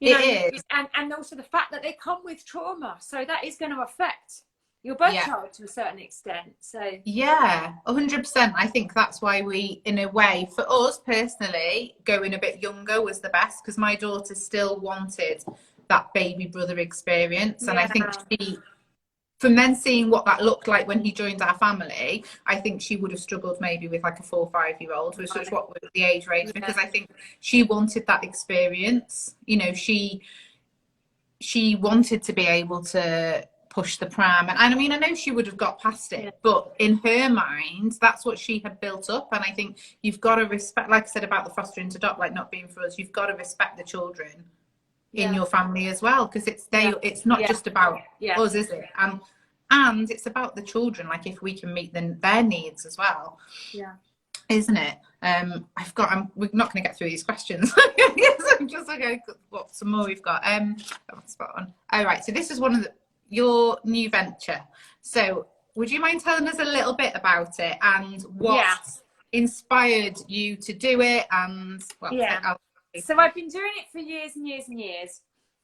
It is. And also the fact that they come with trauma, so that is going to affect your birth child to a certain extent. So 100%. I think that's why we, in a way, for us personally, going a bit younger was the best, because my daughter still wanted that baby brother experience, and I think she, from then seeing what that looked like when he joined our family, I think she would have struggled maybe with like a 4 or 5 year old, which was what was the age range, because I think she wanted that experience. You know, she wanted to be able to push the pram, and I mean, I know she would have got past it, but in her mind, that's what she had built up. And I think you've got to respect, like I said about the fostering to adopt, like not being for us, you've got to respect the children in your family as well, because it's not just about us, is it? And it's about the children, like if we can meet their needs as well, isn't it? We're not going to get through these questions. Yes, I'm just like, what some more we've got. Spot on. All right, so this is one of your new venture, so would you mind telling us a little bit about it and what inspired you to do it? And so I've been doing it for years and years and years,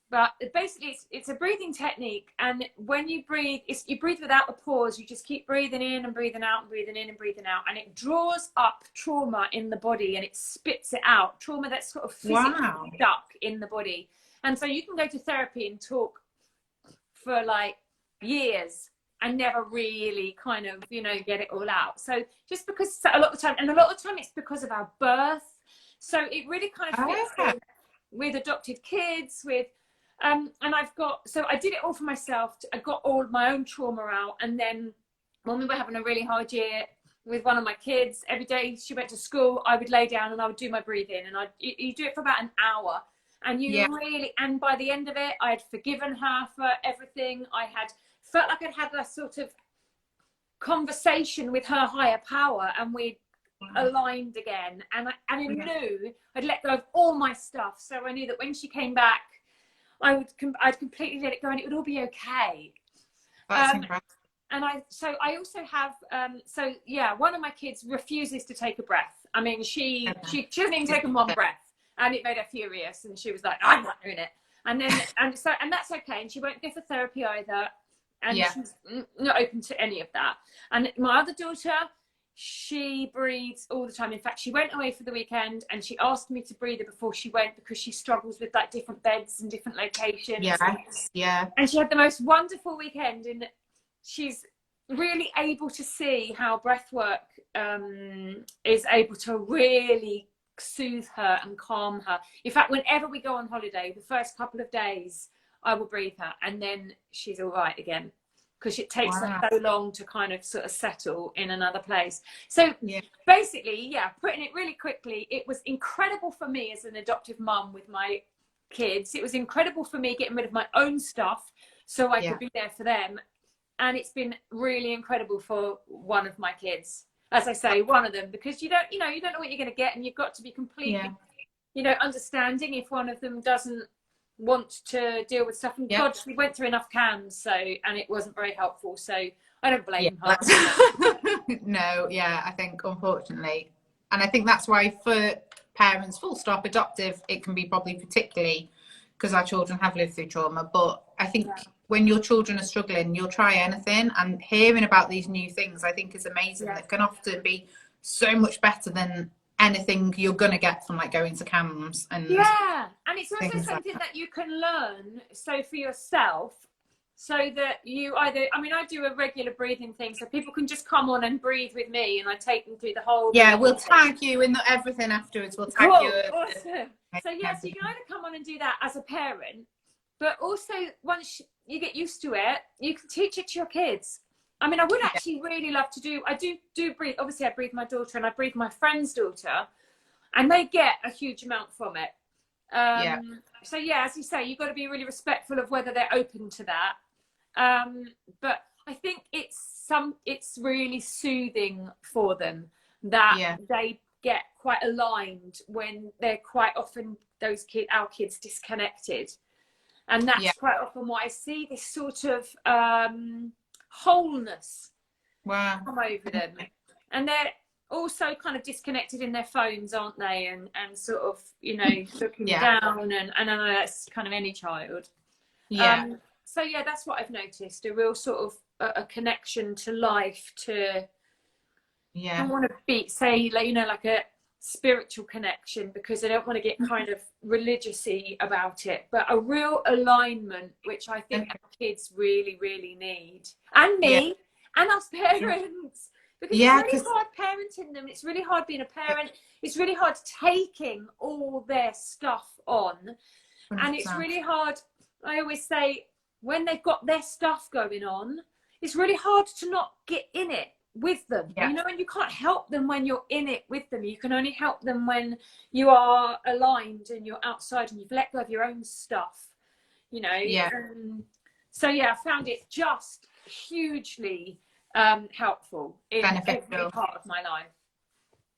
but basically it's a breathing technique, and when you breathe, you breathe without a pause. You just keep breathing in and breathing out and breathing in and breathing out, and it draws up trauma in the body and it spits it out, trauma that's sort of physically stuck in the body. And so you can go to therapy and talk for like years and never really kind of, you know, get it all out. So just because a lot of the time it's because of our birth, so it really kind of fits with adopted kids, with and I did it all for myself. I got all of my own trauma out, and then when we were having a really hard year with one of my kids, every day she went to school, I would lay down and I would do my breathing, and you do it for about an hour, and you really, and by the end of it, I had forgiven her for everything. I had felt like I'd had a sort of conversation with her higher power, and we aligned again, and I knew I'd let go of all my stuff, so I knew that when she came back, I'd completely let it go, and it would all be okay. That's incredible. And I also have one of my kids refuses to take a breath. I mean, she doesn't even take one breath, and it made her furious, and she was like, I'm not doing it. And then and that's okay, and she won't go for therapy either, and she's not open to any of that. And my other daughter, she breathes all the time. In fact, she went away for the weekend and she asked me to breathe her before she went, because she struggles with like different beds and different locations. And she had the most wonderful weekend, and she's really able to see how breath work is able to really soothe her and calm her. In fact, whenever we go on holiday, the first couple of days I will breathe her, and then she's all right again. because it takes Wow. them so long to kind of sort of settle in another place. So Yeah. basically, putting it really quickly, it was incredible for me as an adoptive mum with my kids. It was incredible for me getting rid of my own stuff so I could be there for them. And it's been really incredible for one of my kids. As I say, one of them, because you don't know what you're going to get, and you've got to be completely, understanding if one of them doesn't want to deal with stuff. And God, we went through enough cams, and it wasn't very helpful. So I don't blame her. No, I think unfortunately, and I think that's why for parents, full stop, adoptive, it can be probably particularly because our children have lived through trauma. But I think when your children are struggling, you'll try anything, and hearing about these new things, I think is amazing. It can often be so much better than anything you're gonna get from like going to cams and and it's also something that you can learn for yourself, so that you either, I do a regular breathing thing, so people can just come on and breathe with me, and I take them through the whole we'll tag you in everything afterwards. We'll tag you. Awesome. So you can either come on and do that as a parent, but also once you get used to it, you can teach it to your kids. I would actually really love to do, I do breathe. Obviously, I breathe my daughter and I breathe my friend's daughter, and they get a huge amount from it. So as you say, you've got to be really respectful of whether they're open to that. But I think it's really soothing for them that they get quite aligned when they're quite often our kids disconnected. And that's quite often what I see, this sort of wholeness come over them. And they're also kind of disconnected in their phones, aren't they? And sort of, looking down, and I know that's kind of any child. So that's what I've noticed, a real sort of a connection to life, to I don't want to say like a spiritual connection, because I don't want to get kind of religious-y about it, but a real alignment, which I think our kids really, really need, and me and us parents, because it's really hard parenting them. It's really hard being a parent. It's really hard taking all their stuff on, 100%. And it's really hard, I always say, when they've got their stuff going on, it's really hard to not get in it with them, and you can't help them when you're in it with them. You can only help them when you are aligned and you're outside and you've let go of your own stuff, so I found it just hugely helpful in every part of my life.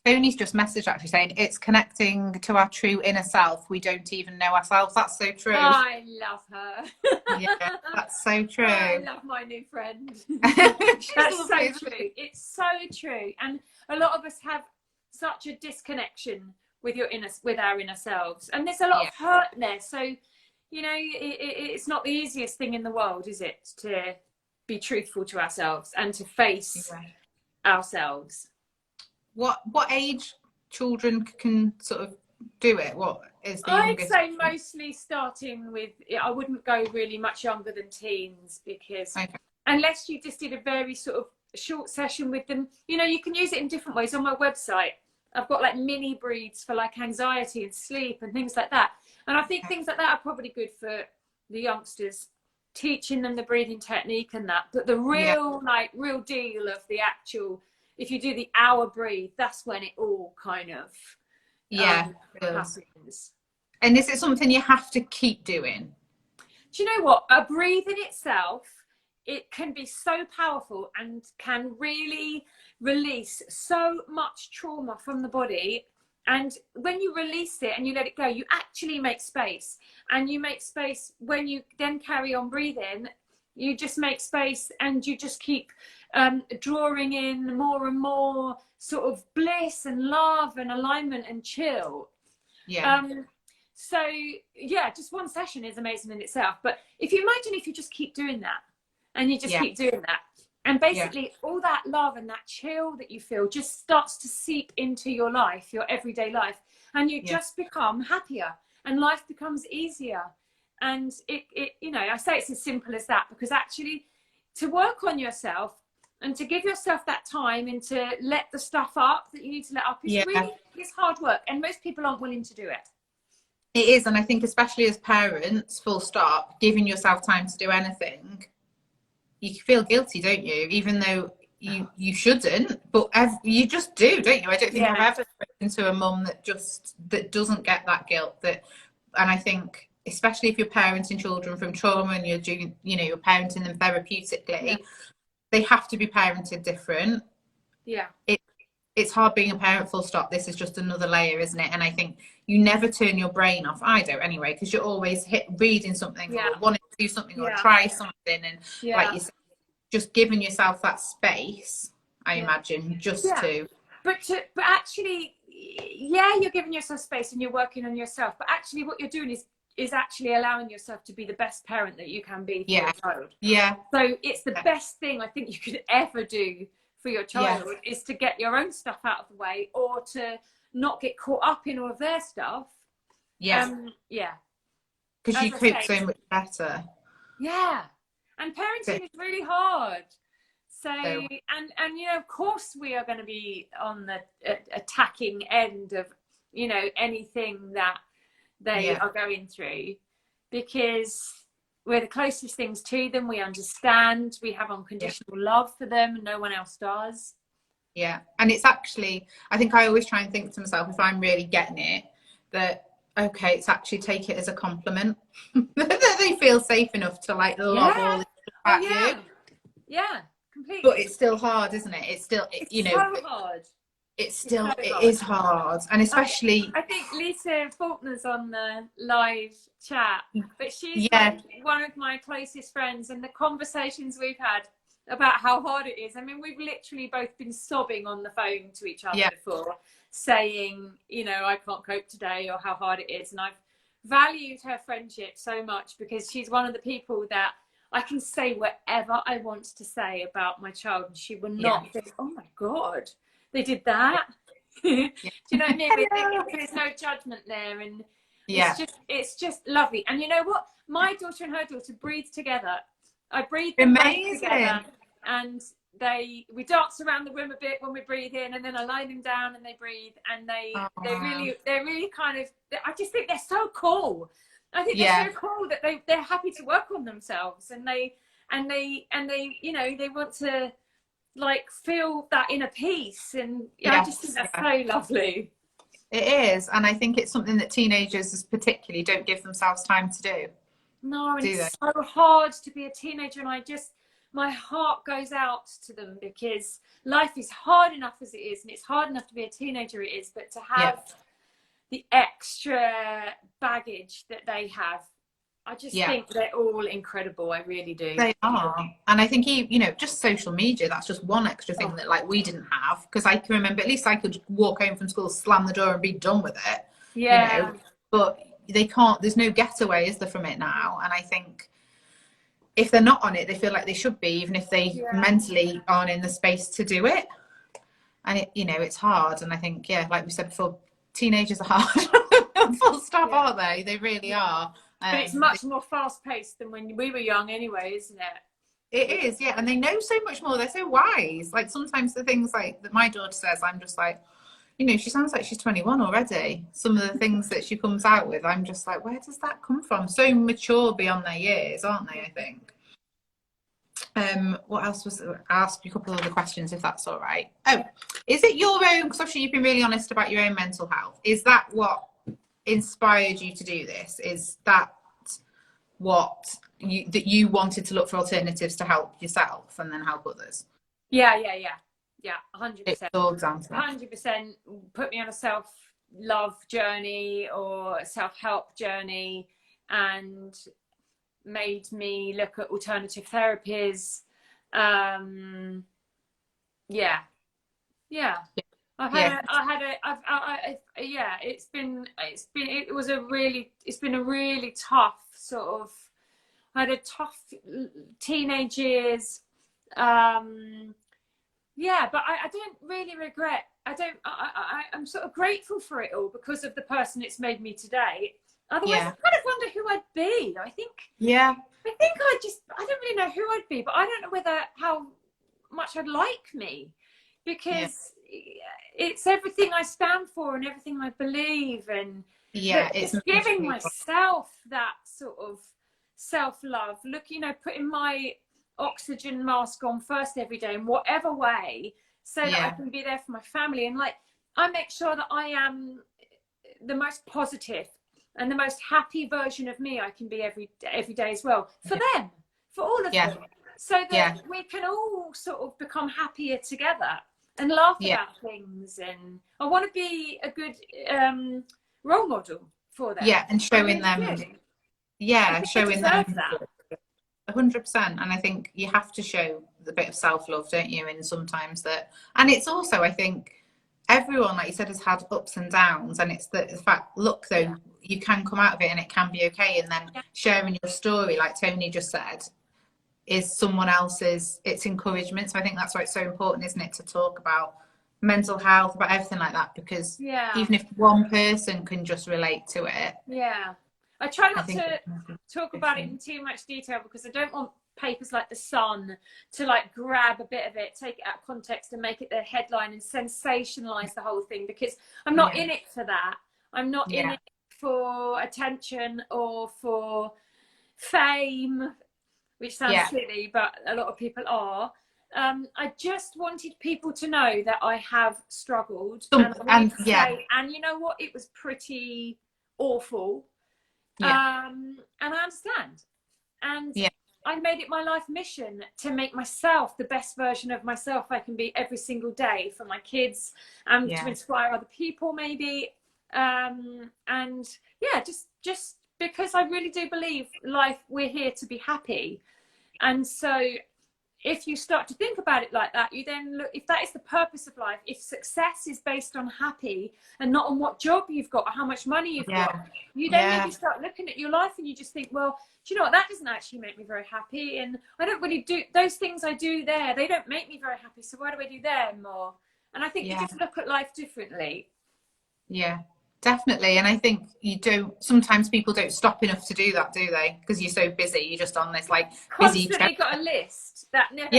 Tony's just messaged actually saying it's connecting to our true inner self. We don't even know ourselves. That's so true. I love her. That's so true. I love my new friend. That's so true. It's so true. And a lot of us have such a disconnection with our inner selves. And there's a lot of hurt there. So, it's not the easiest thing in the world, is it, to be truthful to ourselves and to face ourselves. What age children can sort of do it? What is the youngest? I'd say mostly starting with, I wouldn't go really much younger than teens, because unless you just did a very sort of short session with them, you can use it in different ways. On my website, I've got like mini breathes for like anxiety and sleep and things like that. And I think things like that are probably good for the youngsters, teaching them the breathing technique and that. But the real deal of the actual, if you do the hour breathe, that's when it all kind of happens. And is it something you have to keep doing? Do you know what? A breathe in itself, it can be so powerful and can really release so much trauma from the body. And when you release it and you let it go, you actually make space. And you make space when you then carry on breathing. You just make space and you just keep drawing in more and more sort of bliss and love and alignment and chill. Just one session is amazing in itself. But if you just keep doing that, and you just keep doing that, and basically all that love and that chill that you feel just starts to seep into your life, your everyday life, and you just become happier, and life becomes easier. And it I say it's as simple as that, because actually to work on yourself and to give yourself that time and to let the stuff up that you need to let up is really hard work, and most people aren't willing to do it. It is, and I think especially as parents, full stop, giving yourself time to do anything you feel guilty, don't you? Even though you shouldn't, but you just do, don't you? I don't think I've ever spoken to a mum that doesn't get that guilt. And I think, especially if you're parenting children from trauma and you're doing, you're parenting them therapeutically, they have to be parented different. Yeah. It's hard being a parent, full stop. This is just another layer, isn't it? And I think you never turn your brain off. I don't anyway, because you're always reading something or wanting to do something or try something. And like you said, just giving yourself that space, I imagine, just to. But actually, you're giving yourself space and you're working on yourself. But actually what you're doing is actually allowing yourself to be the best parent that you can be for your child. Yeah. So it's the best thing I think you could ever do for your child is to get your own stuff out of the way, or to not get caught up in all of their stuff. Because you cope so much better. Yeah. And parenting is really hard. So and of course we are going to be on the attacking end of anything that they are going through, because we're the closest things to them. We understand. We have unconditional love for them, and no one else does. Yeah, and it's actually, I think I always try and think to myself, if I'm really getting it, that okay, it's actually take it as a compliment that they feel safe enough to love all this about you. Yeah, completely. But it's still hard, isn't it? It's still, so hard. It is hard, and especially I think Lisa Faulkner's on the live chat, but she's one of my closest friends, and the conversations we've had about how hard it is. I mean, we've literally both been sobbing on the phone to each other before, saying, I can't cope today, or how hard it is. And I've valued her friendship so much, because she's one of the people that I can say whatever I want to say about my child, and she will not think, oh my God, they did that. Do you know what I mean? There's no judgment there, and it's just lovely. And you know what? My daughter and her daughter breathe together. I breathe them both together, and we dance around the room a bit when we breathe in, and then I lie them down and they breathe, and they're really kind of. I just think they're so cool. I think they're so cool that they're happy to work on themselves, and they they want to feel that inner peace, and I just think that's so lovely. It is, and I think it's something that teenagers particularly don't give themselves time to do. No, and it's so hard to be a teenager, and my heart goes out to them, because life is hard enough as it is, and it's hard enough to be a teenager, it is, but to have the extra baggage that they have, I just think they're all incredible. I really do. They are. And I think, just social media, that's just one extra thing that we didn't have, because I can remember, at least I could walk home from school, slam the door and be done with it. But they can't, there's no getaway, is there, from it now? And I think if they're not on it, they feel like they should be, even if they mentally aren't in the space to do it. And it's hard. And I think, like we said before, teenagers are hard. Full stop, aren't they? They really are. But it's much more fast-paced than when we were young anyway, isn't it? It is, and they know so much more. They're so wise. Sometimes the things that my daughter says, I'm just like, she sounds like she's 21 already. Some of the things that she comes out with, I'm just like, where does that come from? So mature beyond their years, aren't they, I think? What else I'll ask you a couple of other questions, if that's all right. Oh, is it your own, because obviously you've been really honest about your own mental health. Is that what inspired you to do this? Is that what you wanted to look for alternatives to help yourself and then help others? Yeah, 100%. It's all down to that. 100% put me on a self-love journey or a self-help journey, and made me look at alternative therapies. It's been a really tough sort of, I had a tough teenage years. But I don't really regret. I'm sort of grateful for it all because of the person it's made me today. Otherwise, I kind of wonder who I'd be. I don't really know who I'd be, but I don't know how much I'd like me, because it's everything I stand for and everything I believe, and it's giving myself that sort of self-love. Look, putting my oxygen mask on first every day in whatever way, so that I can be there for my family. And like, I make sure that I am the most positive and the most happy version of me I can be every day as well, for them, for all of them, so that we can all sort of become happier together and laugh about things. And I want to be a good role model for them. And showing them, showing them that 100%. And I think you have to show the bit of self-love, don't you? And sometimes that, and it's also, I think everyone, like you said, has had ups and downs, and it's the fact, look though, you can come out of it and it can be okay. And then sharing your story, like Tony just said, is someone else's, it's encouragement. So I think that's why it's so important, isn't it, to talk about mental health, about everything like that, because even if one person can just relate to it. I try not to talk about it in too much detail, because I don't want papers like The Sun to like grab a bit of it, take it out of context and make it their headline and sensationalize the whole thing, because I'm not in it for that. I'm not in it for attention or for fame, which sounds silly, but a lot of people are. I just wanted people to know that I have struggled, and you know what, it was pretty awful, and I understand, and I made it my life mission to make myself the best version of myself I can be every single day for my kids, and to inspire other people maybe, and just because I really do believe life, we're here to be happy. And so if you start to think about it like that, you then look, if that is the purpose of life, if success is based on happy and not on what job you've got or how much money you've got, you then maybe start looking at your life and you just think, well, do you know what, that doesn't actually make me very happy, and I don't really do those things I do there, they don't make me very happy, so why do I do them more? And I think you just look at life differently. Definitely. And I think sometimes people don't stop enough to do that, do they? Because you're so busy, you're just on this like busy constantly got a list that never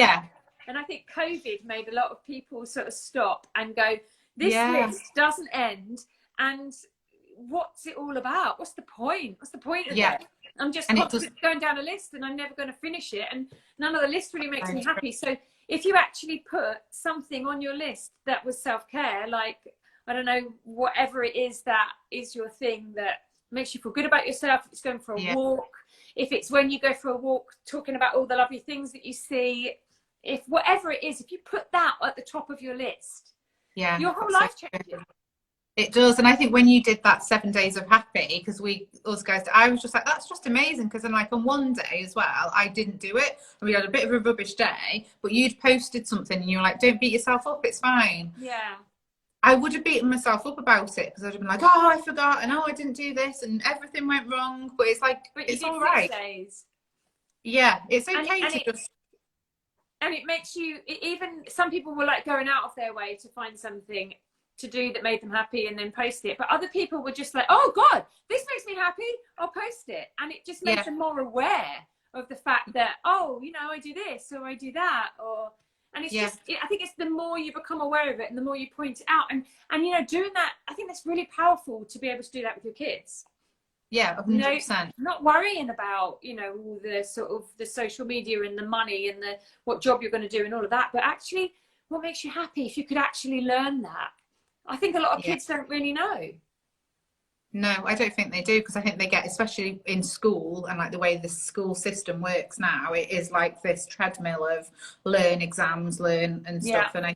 and I think COVID made a lot of people sort of stop and go, this list doesn't end, and what's it all about? What's the point of it? I'm just constantly going down a list and I'm never going to finish it, and none of the list really makes me happy. So if you actually put something on your list that was self-care, like, I don't know, whatever it is that is your thing that makes you feel good about yourself, if it's going for a walk, if it's when you go for a walk talking about all the lovely things that you see, if whatever it is, if you put that at the top of your list, your whole life changes. It does. And I think when you did that 7 days of happy, because us guys, I was just like, that's just amazing, because then like on one day as well, I didn't do it and we had a bit of a rubbish day, but you'd posted something and you were like, don't beat yourself up, it's fine. I would have beaten myself up about it, because I'd have been like, oh, I forgot, and oh, I didn't do this, and everything went wrong. But it's like, it's all right. It's okay to just. And it makes you, even some people were like going out of their way to find something to do that made them happy and then post it. But other people were just like, oh God, this makes me happy, I'll post it. And it just made them more aware of the fact that, oh, you know, I do this or I do that, and it's just, I think it's the more you become aware of it and the more you point it out. And you know, doing that, I think that's really powerful to be able to do that with your kids. 100%. You know, not worrying about, you know, all the sort of the social media and the money and the what job you're going to do and all of that, but actually what makes you happy, if you could actually learn that. I think a lot of kids don't really know. No, I don't think they do, because I think they get, especially in school and like the way the school system works now, it is like this treadmill of learn, exams, learn and stuff. And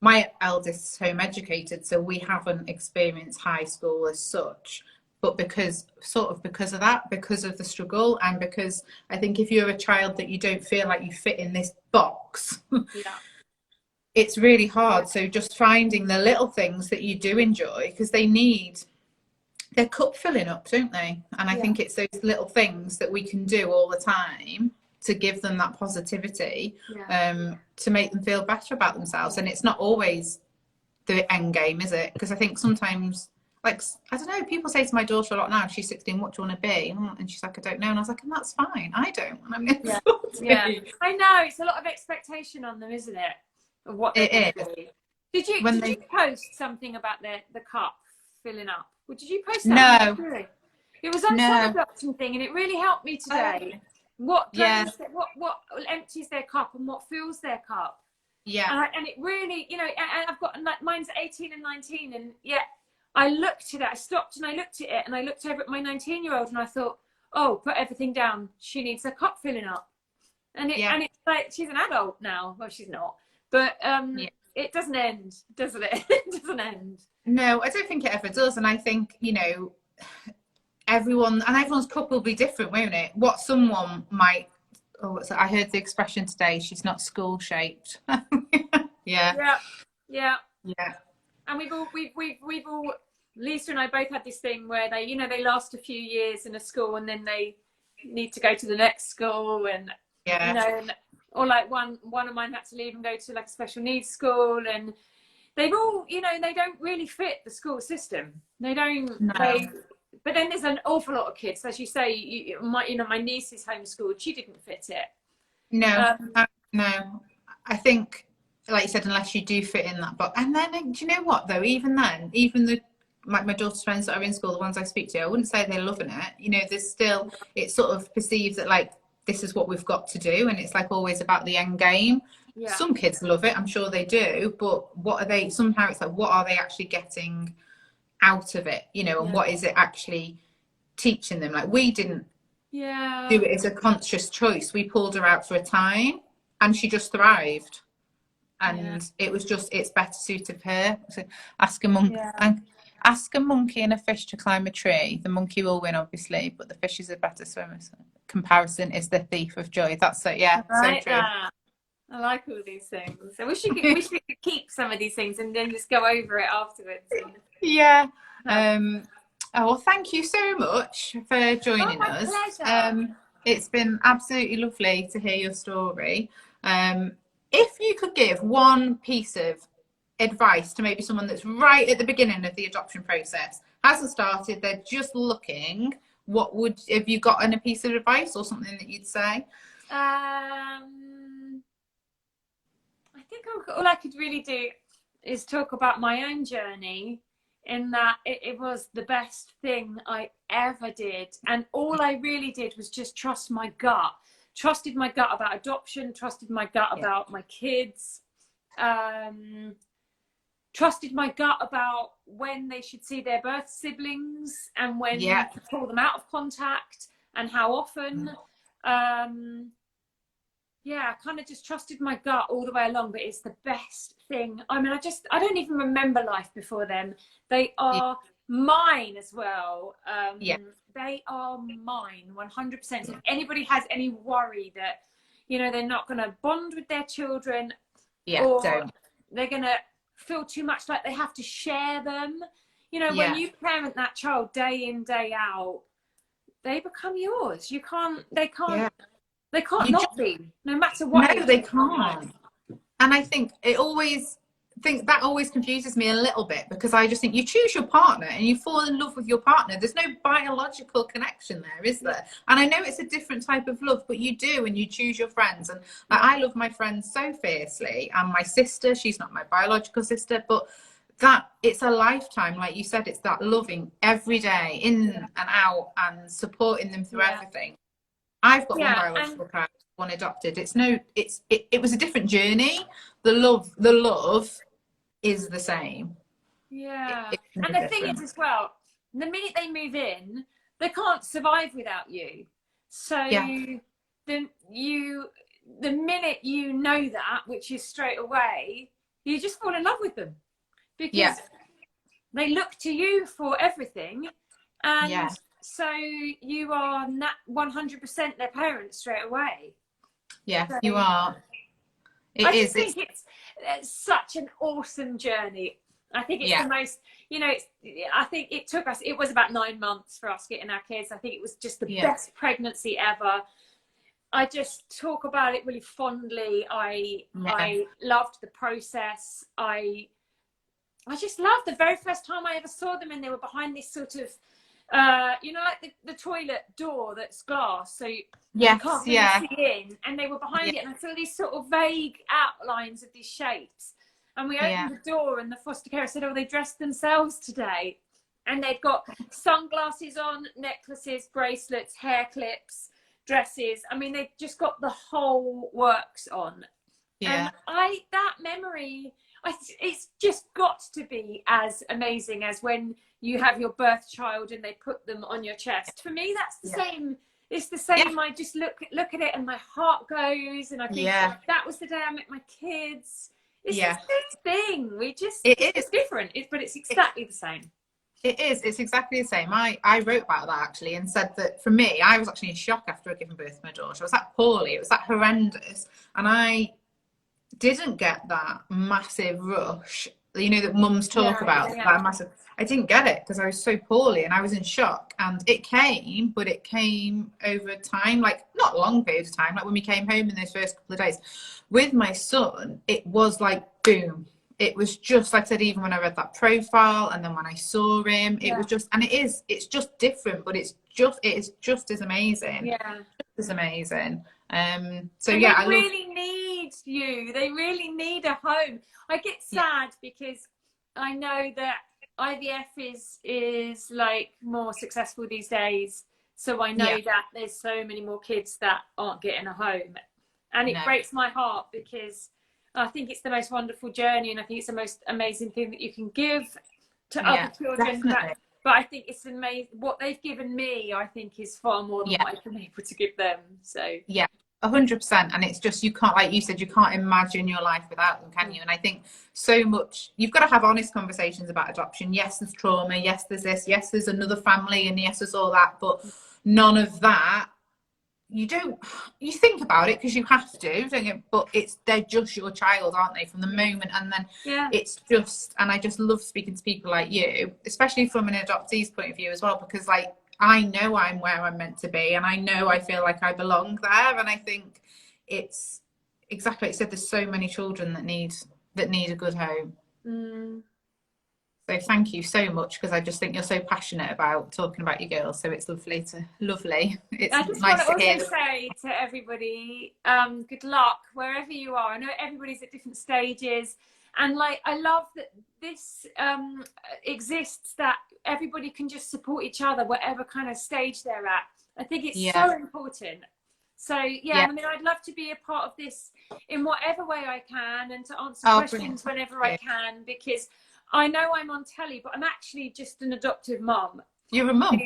my eldest's home educated, so we haven't experienced high school as such, but because of that, because of the struggle, and because I think if you're a child that you don't feel like you fit in this box, it's really hard. So just finding the little things that you do enjoy, because they need their cup filling up, don't they? And I think it's those little things that we can do all the time to give them that positivity, to make them feel better about themselves. And it's not always the end game, is it? Because I think sometimes, like, I don't know, people say to my daughter a lot now, she's 16, what do you want to be? And she's like, I don't know. And I was like, and that's fine, I don't. And I'm I know, it's a lot of expectation on them, isn't it? Of what it is. Did you post something about the cup filling up? Or did you post that? No. It was on some adoption thing, and it really helped me today. What Yeah. drains, what empties their cup and what fills their cup. Yeah. And it really, you know, and I've got, mine's 18 and 19, and yet I looked at it, I stopped and I looked at it, and I looked over at my 19-year-old and I thought, oh, put everything down. She needs her cup filling up. And it's like, she's an adult now. Well, she's not, but it doesn't end, doesn't it? It doesn't end. No, I don't think it ever does. And I think, you know, everyone's cup will be different, won't it? What someone might, I heard the expression today, she's not school shaped. Yeah. And we've all, Lisa and I both had this thing where they, you know, they last a few years in a school and then they need to go to the next school, and you know, or like one of mine had to leave and go to like a special needs school, and they've all, you know, they don't really fit the school system. They don't. No. But then there's an awful lot of kids, as you say. My niece is homeschooled. She didn't fit it. No, no. I think, like you said, unless you do fit in that box. And then, do you know what though? Even then, even my daughter's friends that are in school, the ones I speak to, I wouldn't say they're loving it. You know, there's still, it's sort of perceived that like, this is what we've got to do, and it's like always about the end game. Yeah. Some kids love it, I'm sure they do, but what are they, somehow it's like, what are they actually getting out of it, you know, and what is it actually teaching them? Like, we didn't do it as a conscious choice. We pulled her out for a time and she just thrived, and it was just, it's better suited for her. So ask a monkey and a fish to climb a tree, the monkey will win obviously, but the fish is a better swimmer. So comparison is the thief of joy. That's so so true. I like all these things. I wish we could keep some of these things and then just go over it afterwards. Yeah. Well, thank you so much for joining us. Pleasure. It's been absolutely lovely to hear your story. If you could give one piece of advice to maybe someone that's right at the beginning of the adoption process, hasn't started, they're just looking, have you got a piece of advice or something that you'd say? I think all I could really do is talk about my own journey, in that it was the best thing I ever did, and all I really did was just trust my gut. Trusted my gut about adoption, trusted my gut about my kids, trusted my gut about when they should see their birth siblings and when to pull them out of contact and how often. I kind of just trusted my gut all the way along, but it's the best thing. I mean, I don't even remember life before them. They are mine as well. They are mine 100%. If anybody has any worry that, you know, they're not going to bond with their children, or they're going to feel too much like they have to share them, you know, when you parent that child day in, day out, they become yours. They can't not be, no matter what. No, they can't. And I think that always confuses me a little bit, because I just think you choose your partner and you fall in love with your partner. There's no biological connection there, is there? And I know it's a different type of love, but you do, and you choose your friends. And I love my friends so fiercely, and my sister, she's not my biological sister, but that it's a lifetime, like you said. It's that loving every day, in and out, and supporting them through everything. I've got one biological parent, one adopted. It was a different journey. The love is the same. Yeah. And the thing is as well, the minute they move in, they can't survive without you. So the minute you know that, which is straight away, you just fall in love with them, because they look to you for everything. And so you are not 100% their parents straight away. Yeah, so you are. I think it's such an awesome journey. I think it's the most, you know, I think it took us, it was about 9 months for us getting our kids. I think it was just the best pregnancy ever. I just talk about it really fondly. I loved the process. I just loved the very first time I ever saw them, and they were behind this sort of, you know, like the toilet door that's glass, so you can't really see in, and they were behind it, and I saw these sort of vague outlines of these shapes, and we opened the door, and the foster carer said, oh, they dressed themselves today, and they'd got sunglasses on, necklaces, bracelets, hair clips, dresses. I mean, they just got the whole works on. Yeah. And that memory, it's just got to be as amazing as when you have your birth child and they put them on your chest. For me, that's the same. It's the same. Yeah. I just look at it and my heart goes, and I think that was the day I met my kids. It's the same thing. It's different, but it's exactly the same. It is. It's exactly the same. I wrote about that actually and said that for me, I was actually in shock after I'd given birth to my daughter. I was that poorly. It was that horrendous. And I didn't get that massive rush, you know, that mums talk about. That massive. I didn't get it because I was so poorly and I was in shock. And it came, but it came over time, like not long periods of time. Like when we came home in those first couple of days with my son, it was like boom. It was just like I said, even when I read that profile and then when I saw him, it was just, and it's just different, but it is just as amazing. Yeah. Just as amazing. So and yeah, they really need you. They really need a home. I get sad because I know that IVF is like more successful these days. So I know that there's so many more kids that aren't getting a home. And it breaks my heart because I think it's the most wonderful journey, and I think it's the most amazing thing that you can give to other children. But I think it's amazing what they've given me. I think is far more than what I've been able to give them. So 100%. And it's just, you can't, like you said, you can't imagine your life without them, can you? And I think so much, you've got to have honest conversations about adoption. Yes, there's trauma. Yes, there's this. Yes, there's another family, and yes, there's all that. But none of that. You think about it because you have to, don't you? But they're just your child, aren't they, from the moment? And then it's just, and I just love speaking to people like you, especially from an adoptee's point of view as well, because like I know I'm where I'm meant to be, and I know I feel like I belong there. And I think it's exactly like you said, there's so many children that need a good home. So thank you so much, because I just think you're so passionate about talking about your girls. So it's lovely. It's I just nice want to hear. also say to everybody, good luck wherever you are. I know everybody's at different stages, and like I love that this exists, that everybody can just support each other whatever kind of stage they're at. I think it's so important. So I mean, I'd love to be a part of this in whatever way I can, and to answer questions whenever I can, because I know I'm on telly, but I'm actually just an adoptive mum. You're a mum,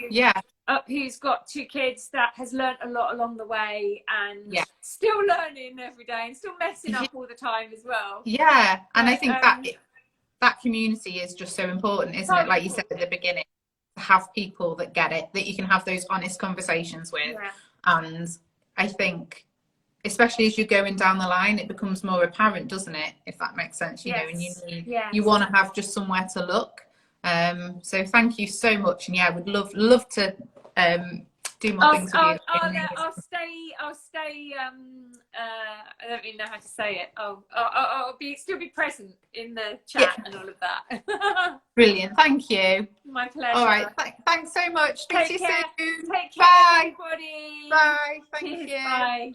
who's got 2 kids, that has learnt a lot along the way, and still learning every day, and still messing up all the time as well. Yeah, and I think that community is just so important, isn't it? Like you said at the beginning, to have people that get it, that you can have those honest conversations with. And I think, especially as you're going down the line, it becomes more apparent, doesn't it? If that makes sense, you know, and you want to have just somewhere to look. So thank you so much, and I would love to do more things with you. I'll stay. I don't even know how to say it. I'll still be present in the chat and all of that. Brilliant, thank you. My pleasure. All right, thanks so much. Speak to you soon. Take care, Bye, everybody. Bye. Thank Cheers. you. Bye.